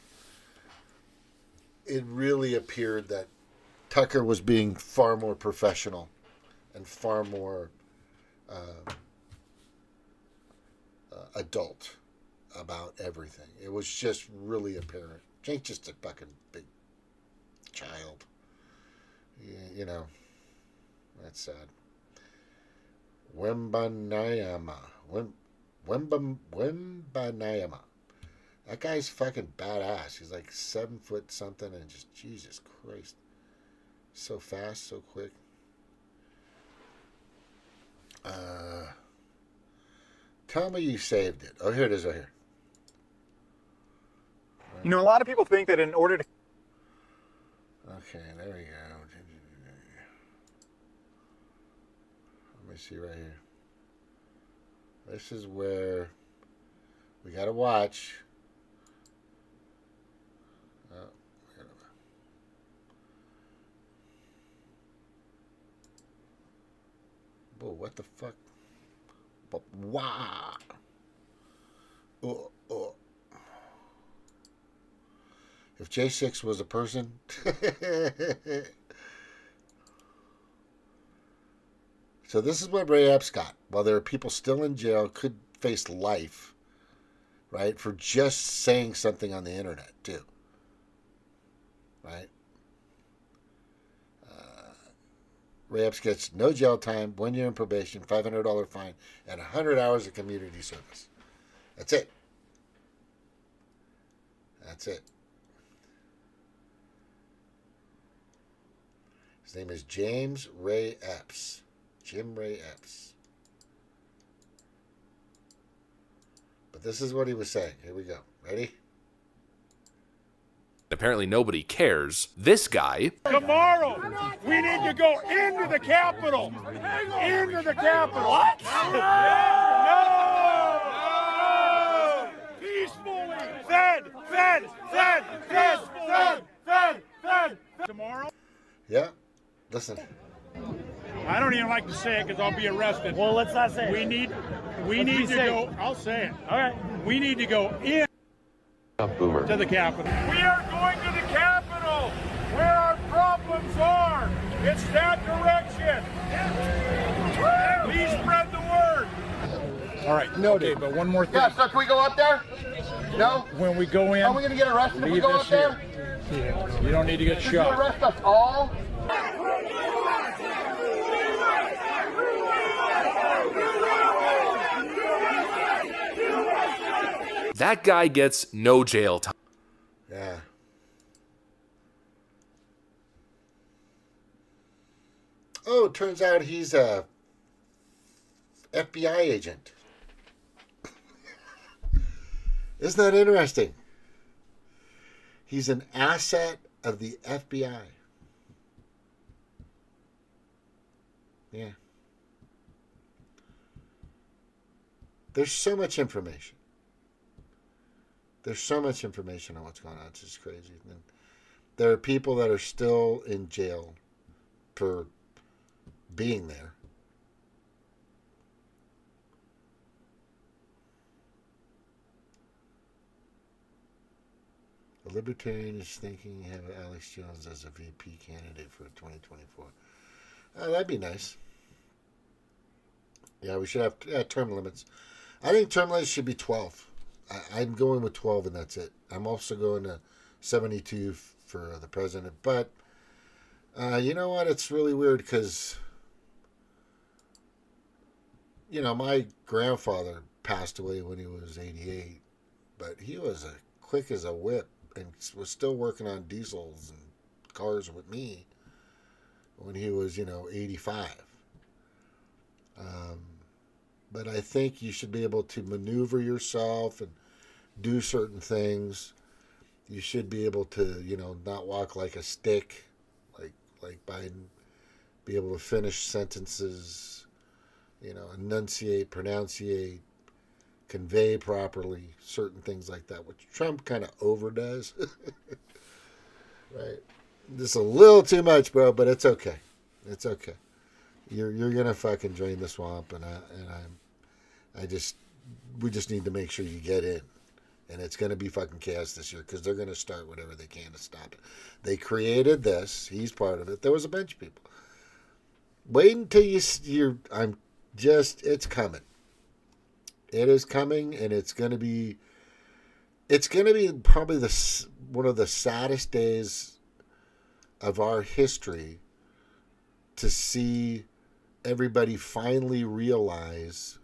S1: it really appeared that Tucker was being far more professional and far more adult about everything. It was just really apparent. Jake's just a fucking big child. You know, that's sad. Wembanayama. Wembanayama. That guy's fucking badass. He's like 7 foot something and just, Jesus Christ. So fast, so quick. Tell me you saved it. Oh, here it is right here.
S11: You know, a lot of people think that in order to...
S1: Okay, there we go. Let me see right here. This is where we got to watch. Oh, whoa, what the fuck? Wow. Oh. If J6 was a person. So this is what Ray Epps got. While there are people still in jail, could face life, right, for just saying something on the internet, too. Right? Ray Epps gets no jail time, 1 year in probation, $500 fine, and 100 hours of community service. That's it. That's it. His name is James Ray Epps. Jim Ray Epps. But this is what he was saying. Here we go. Ready?
S9: Apparently nobody cares. This guy...
S3: Tomorrow, we need to go into the Capitol. Into the Capitol. What? No! Peacefully. Fed. Tomorrow?
S1: Yeah. Listen.
S3: I don't even like to say it because I'll be arrested.
S12: Well, let's not say it.
S3: We need to go. I'll say it.
S12: All right.
S3: We need to go in to the Capitol. We are going to the Capitol, where our problems are. It's that direction. Please spread the word. All right.
S11: Noted.
S3: Okay, but one more thing.
S11: Yeah, so can we go up there? No?
S3: When we go in,
S11: Are we going to get arrested if we go up there?
S3: Yeah. You don't need to get
S11: Did you
S3: shot.
S11: arrest us all?
S9: That guy gets no jail time.
S1: Yeah. Oh, it turns out he's a FBI agent. Isn't that interesting? He's an asset of the FBI. Yeah. There's so much information. There's so much information on what's going on. It's just crazy. And there are people that are still in jail for being there. The Libertarian is thinking have Alex Jones as a VP candidate for 2024. That'd be nice. Yeah, we should have term limits. I think term limits should be 12. I'm going with 12, and that's it. I'm also going to 72 for the president. But you know what? It's really weird because, my grandfather passed away when he was 88, but he was quick as a whip and was still working on diesels and cars with me when he was, 85. But I think you should be able to maneuver yourself and do certain things. You should be able to, not walk like a stick, like Biden. Be able to finish sentences, enunciate, pronunciate, convey properly, certain things like that, which Trump kind of overdoes. Right? Just a little too much, bro, but it's okay. It's okay. You're gonna fucking drain the swamp, we just need to make sure you get in, and it's gonna be fucking chaos this year because they're gonna start whatever they can to stop it. They created this. He's part of it. There was a bunch of people. Wait until it's coming. It is coming, and it's gonna be probably one of the saddest days of our history to see everybody finally realize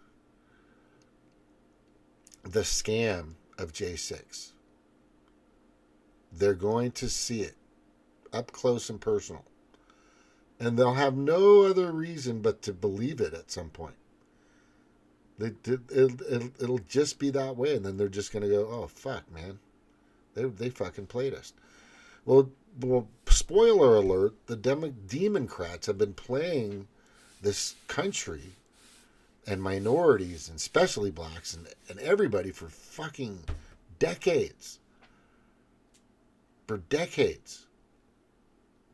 S1: the scam of J6. They're going to see it up close and personal. And they'll have no other reason but to believe it at some point. It'll just be that way, and then they're just going to go, oh, fuck, man. They fucking played us. Well, spoiler alert, the Demoncrats have been playing this country and minorities, and especially blacks, and everybody for fucking decades. For decades.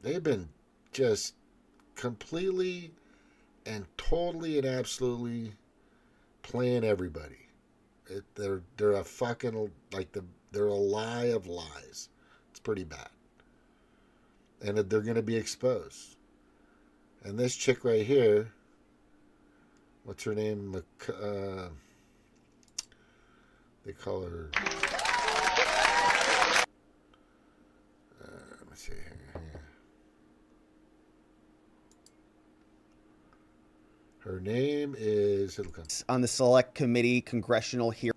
S1: They've been just completely and totally and absolutely playing everybody. They're a fucking, they're a lie of lies. It's pretty bad. And they're going to be exposed. And this chick right here, what's her name? They call her. Let me see here. Her name is.
S12: On the Select Committee congressional hearing.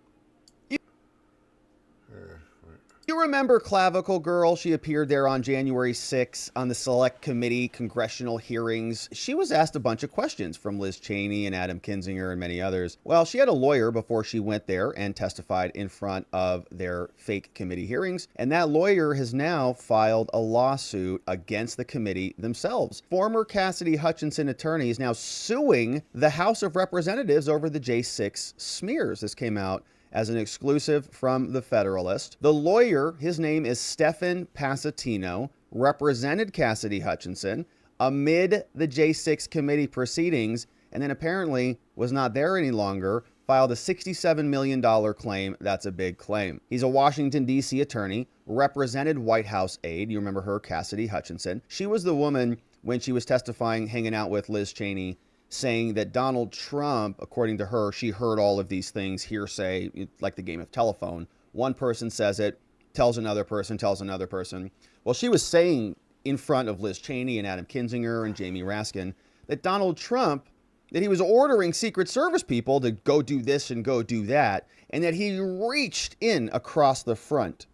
S12: You remember Clavicle Girl? She appeared there on January 6th on the Select Committee congressional hearings. She was asked a bunch of questions from Liz Cheney and Adam Kinzinger and many others. Well, she had a lawyer before she went there and testified in front of their fake committee hearings. And that lawyer has now filed a lawsuit against the committee themselves. Former Cassidy Hutchinson attorney is now suing the House of Representatives over the J6 smears. This came out as an exclusive from The Federalist. The lawyer, his name is Stephan Passatino, represented Cassidy Hutchinson amid the J6 committee proceedings, and then apparently was not there any longer, filed a $67 million claim. That's a big claim. He's a Washington, D.C. attorney, represented White House aide. You remember her, Cassidy Hutchinson. She was the woman, when she was testifying, hanging out with Liz Cheney, saying that Donald Trump, according to her, she heard all of these things, hearsay, like the game of telephone. One person says it, tells another person, tells another person. Well, she was saying in front of Liz Cheney and Adam Kinzinger and Jamie Raskin that Donald Trump, that he was ordering Secret Service people to go do this and go do that, and that he reached in across the front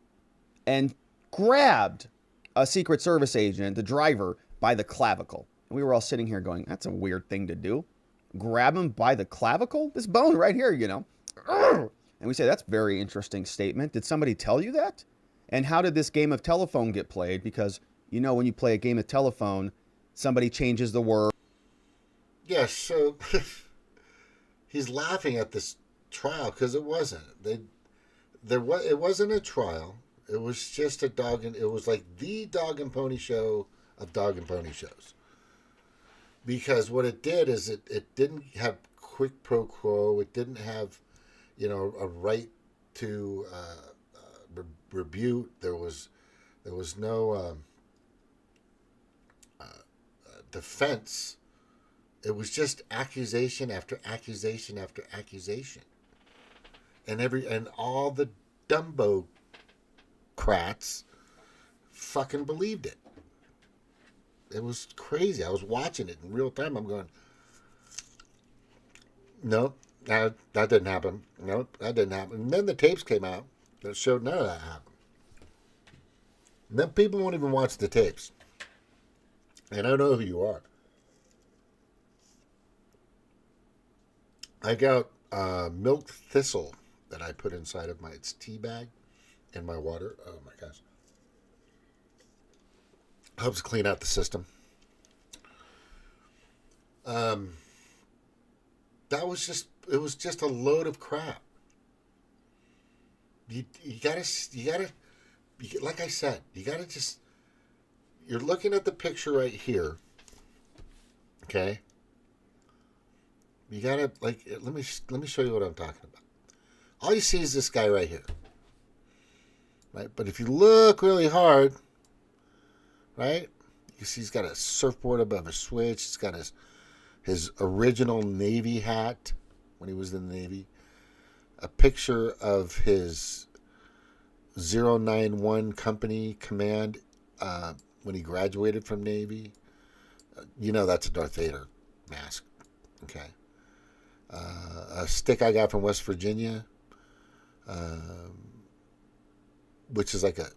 S12: and grabbed a Secret Service agent, the driver, by the clavicle. We were all sitting here going, that's a weird thing to do. Grab him by the clavicle? This bone right here, And we say, that's a very interesting statement. Did somebody tell you that? And how did this game of telephone get played? Because, when you play a game of telephone, somebody changes the word.
S1: Yes, so he's laughing at this trial because it wasn't. it wasn't a trial. It was just a dog and it was like the dog and pony show of dog and pony shows. Because what it did is it didn't have quid pro quo. It didn't have, a right to rebuke. There was no defense. It was just accusation after accusation after accusation, and all the Dumbocrats fucking believed it. It was crazy. I was watching it in real time. I'm going, nope, that didn't happen. Nope, that didn't happen. And then the tapes came out that showed none of that happened. And then people won't even watch the tapes. And I know who you are. I got milk thistle that I put inside of my tea bag in my water. Oh my gosh. Helps clean out the system. It was just a load of crap. You gotta, like I said, you're looking at the picture right here. Okay. You gotta, let me show you what I'm talking about. All you see is this guy right here. Right? But if you look really hard, right? You see he's got a surfboard above a switch. He's got his original Navy hat when he was in the Navy. A picture of his 091 company command when he graduated from Navy. That's a Darth Vader mask. Okay. A stick I got from West Virginia, which is like a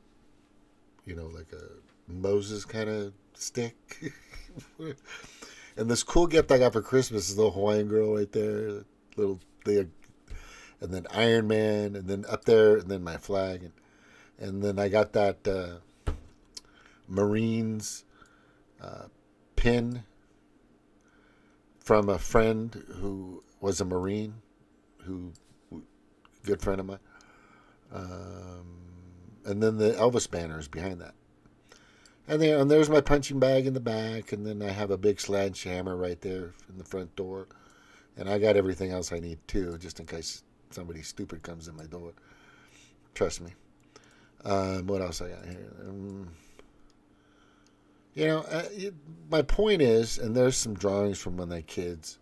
S1: Moses kind of stick. And this cool gift I got for Christmas is the little Hawaiian girl right there, little thing, and then Iron Man, and then up there, and then my flag, and then I got that Marines pin from a friend who was a Marine, good friend of mine, and then the Elvis banners behind that. And there's my punching bag in the back, and then I have a big sledgehammer right there in the front door. And I got everything else I need, too, just in case somebody stupid comes in my door. Trust me. What else I got here? My point is, and there's some drawings from when they're kids,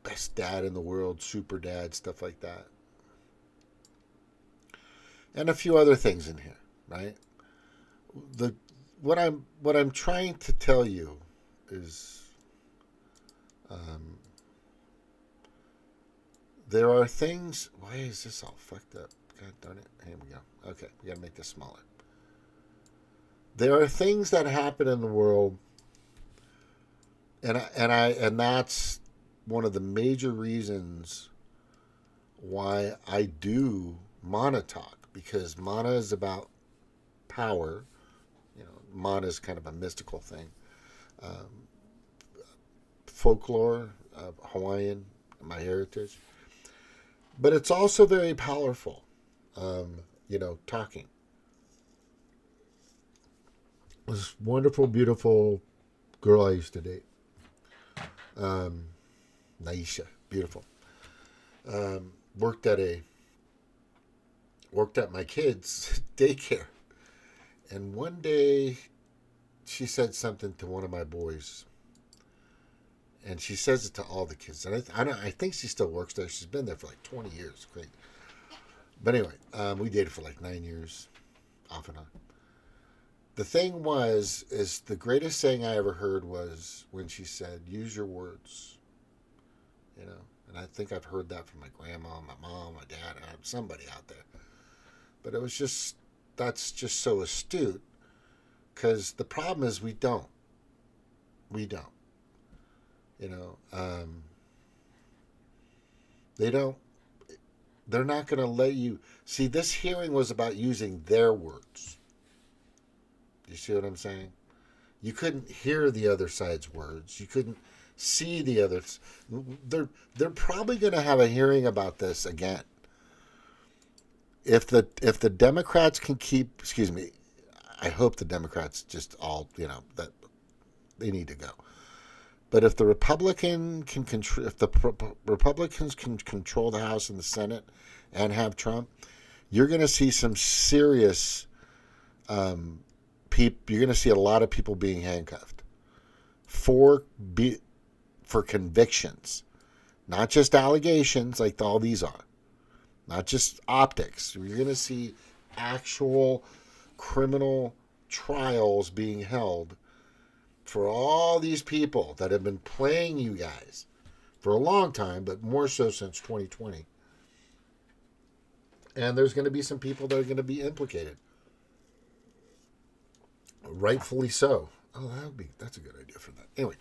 S1: best dad in the world, super dad, stuff like that. And a few other things in here, right? What I'm trying to tell you is there are things. Why is this all fucked up? God darn it. Here we go. Okay, we gotta make this smaller. There are things that happen in the world, and that's one of the major reasons why I do Mana Talk, because Mana is about power. Mana is kind of a mystical thing. Folklore, Hawaiian, my heritage. But it's also very powerful, talking. This wonderful, beautiful girl I used to date. Naisha, beautiful. Worked at my kids' daycare. And one day, she said something to one of my boys, and she says it to all the kids. And I think she still works there. She's been there for like 20 years. Great. But anyway, we dated for like 9 years, off and on. The thing is the greatest saying I ever heard was when she said, "Use your words." And I think I've heard that from my grandma, my mom, my dad, somebody out there. But it was that's just so astute, because the problem is we don't. They're not going to let you see. This hearing was about using their words. You see what I'm saying? You couldn't hear the other side's words. You couldn't see the others. They're probably going to have a hearing about this again. if the Democrats can keep, excuse me, I hope the Democrats just all, that they need to go. But if the Republicans can control the House and the Senate and have Trump, you're going to see some serious you're going to see a lot of people being handcuffed for convictions, not just allegations like all these are, not just optics. You're going to see actual criminal trials being held for all these people that have been playing you guys for a long time, but more so since 2020. And there's going to be some people that are going to be implicated. Rightfully so. Oh, that's a good idea for that. Anyway,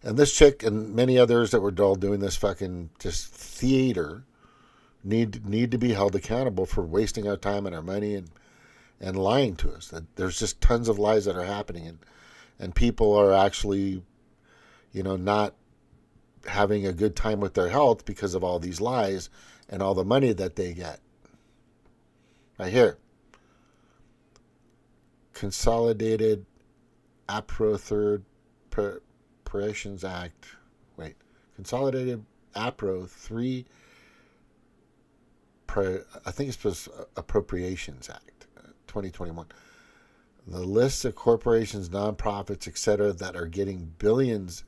S1: and this chick and many others that were all doing this fucking just theater need to be held accountable for wasting our time and our money and lying to us. That there's just tons of lies that are happening, and people are actually, not having a good time with their health because of all these lies and all the money that they get. Right here. Consolidated APRO Third Appropriations Act. Wait. Consolidated APRO 3. I think it's supposed Appropriations Act, 2021. The list of corporations, nonprofits, etc., that are getting billions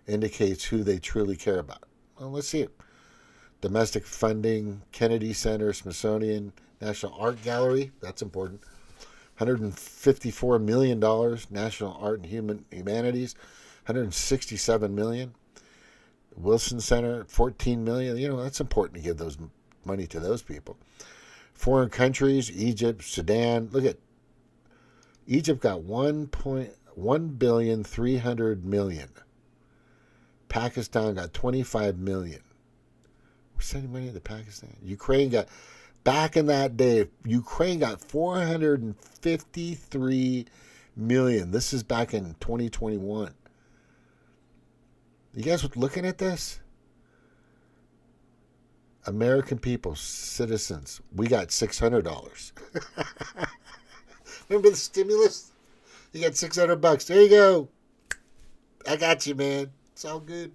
S1: indicates who they truly care about. Well, let's see it. Domestic funding, Kennedy Center, Smithsonian, National Art Gallery, that's important. $154 million, National Art and Humanities, $167 million. Wilson Center, $14 million. That's important to give those money to those people. Foreign countries, Egypt, Sudan. Look at Egypt got $1,300,000,000. Pakistan got $25 million. We're sending money to Pakistan. Ukraine got, back in that day, Ukraine got $453 million. This is back in 2021. You guys looking at this? American people, citizens, we got $600. Remember the stimulus? You got $600. There you go. I got you, man. It's all good.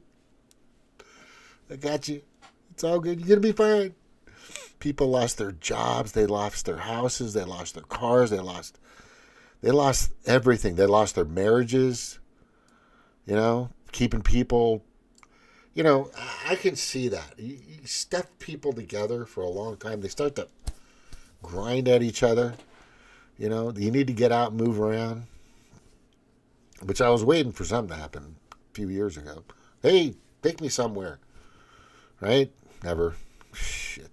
S1: I got you. It's all good. You're going to be fine. People lost their jobs. They lost their houses. They lost their cars. They lost everything. They lost their marriages. Keeping people. I can see that. You stuff people together for a long time. They start to grind at each other. You need to get out and move around. Which I was waiting for something to happen a few years ago. Hey, take me somewhere. Right? Never. Shit.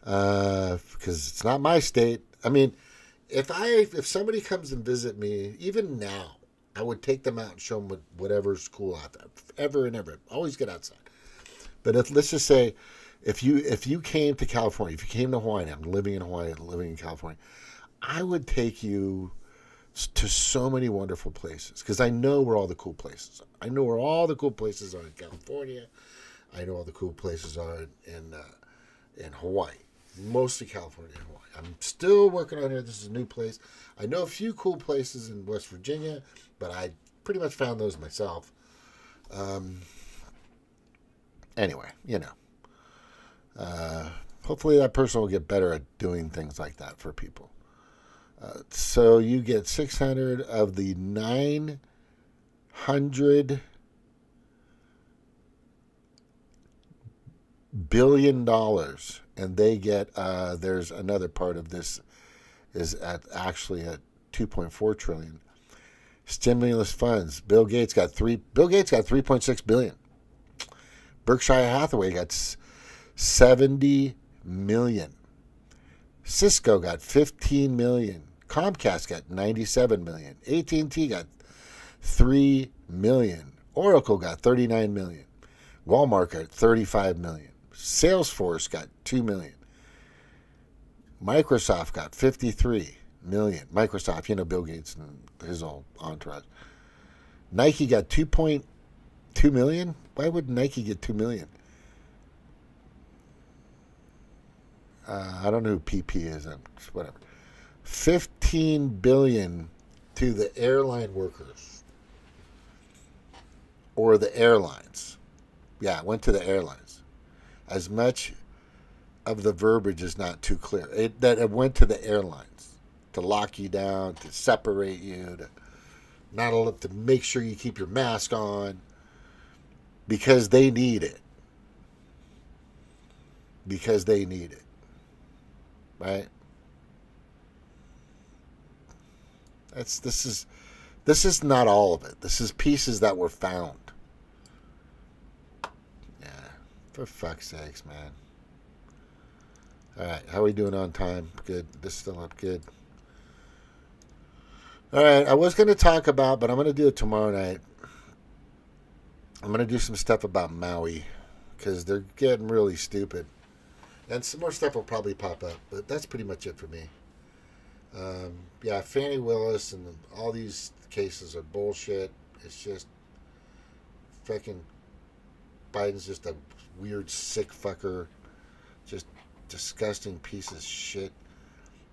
S1: Because it's not my state. I mean, if somebody comes and visit me, even now, I would take them out and show them whatever's cool out there. Ever and ever. Always get outside. But let's just say, if you came to California, if you came to Hawaii, I'm living in Hawaii, living in California, I would take you to so many wonderful places because I know where all the cool places are. I know where all the cool places are in California. I know all the cool places are in Hawaii. Mostly California and Hawaii. I'm still working on here. This is a new place. I know a few cool places in West Virginia, but I pretty much found those myself. Anyway, hopefully that person will get better at doing things like that for people. So you get 600 of the $900 billion, and they get there's another part of this is actually at 2.4 trillion. Stimulus funds. Bill Gates got 3.6 billion. Berkshire Hathaway got 70 million. Cisco got 15 million. Comcast got 97 million. AT&T got 3 million. Oracle got 39 million. Walmart got 35 million. Salesforce got 2 million. Microsoft got 53 million. Microsoft, Bill Gates and his old entourage. Nike got 2.2 million. Why would Nike get 2 million? I don't know who PP is. Whatever. $15 billion to the airline workers or the airlines. Yeah, it went to the airlines. As much of the verbiage is not too clear. It went to the airlines to lock you down, to separate you, to make sure you keep your mask on, because they need it. Because they need it. Right? This is not all of it. This is pieces that were found. Yeah. For fuck's sakes, man. Alright, how are we doing on time? Good. This is still up good. Alright, I was going to talk about, but I'm going to do it tomorrow night. I'm going to do some stuff about Maui, because they're getting really stupid. And some more stuff will probably pop up, but that's pretty much it for me. Yeah, Fannie Willis and all these cases are bullshit. It's just fucking Biden's just a weird sick fucker, just disgusting piece of shit.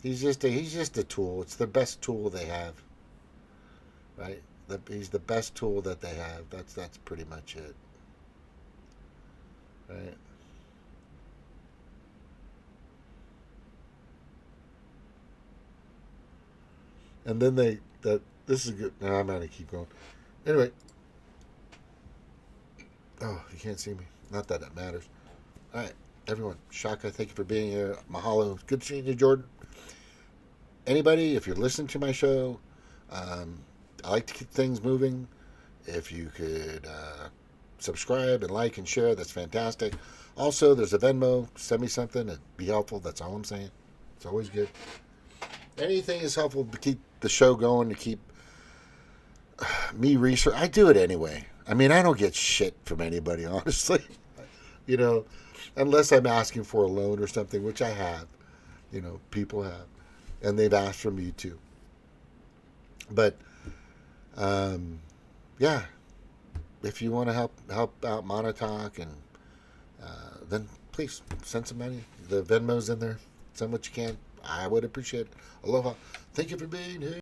S1: He's just a tool. It's the best tool they have, right? He's the best tool that they have. That's pretty much it, right? And then this is good. No, I'm gonna keep going. Anyway. Oh, you can't see me. Not that it matters. All right, everyone. Shaka, thank you for being here. Mahalo. Good seeing you, Jordan. Anybody, if you're listening to my show, I like to keep things moving. If you could subscribe and like and share, that's fantastic. Also, there's a Venmo. Send me something. It'd be helpful. That's all I'm saying. It's always good. Anything is helpful to keep the show going, to keep me research. I do it anyway. I mean, I don't get shit from anybody, honestly. You know, unless I'm asking for a loan or something, which I have. You know, people have. And they've asked for me too. But, yeah. If you want to help out Montauk, and then please send some money. The Venmo's in there. Send what you can. I would appreciate it. Aloha. Thank you for being here.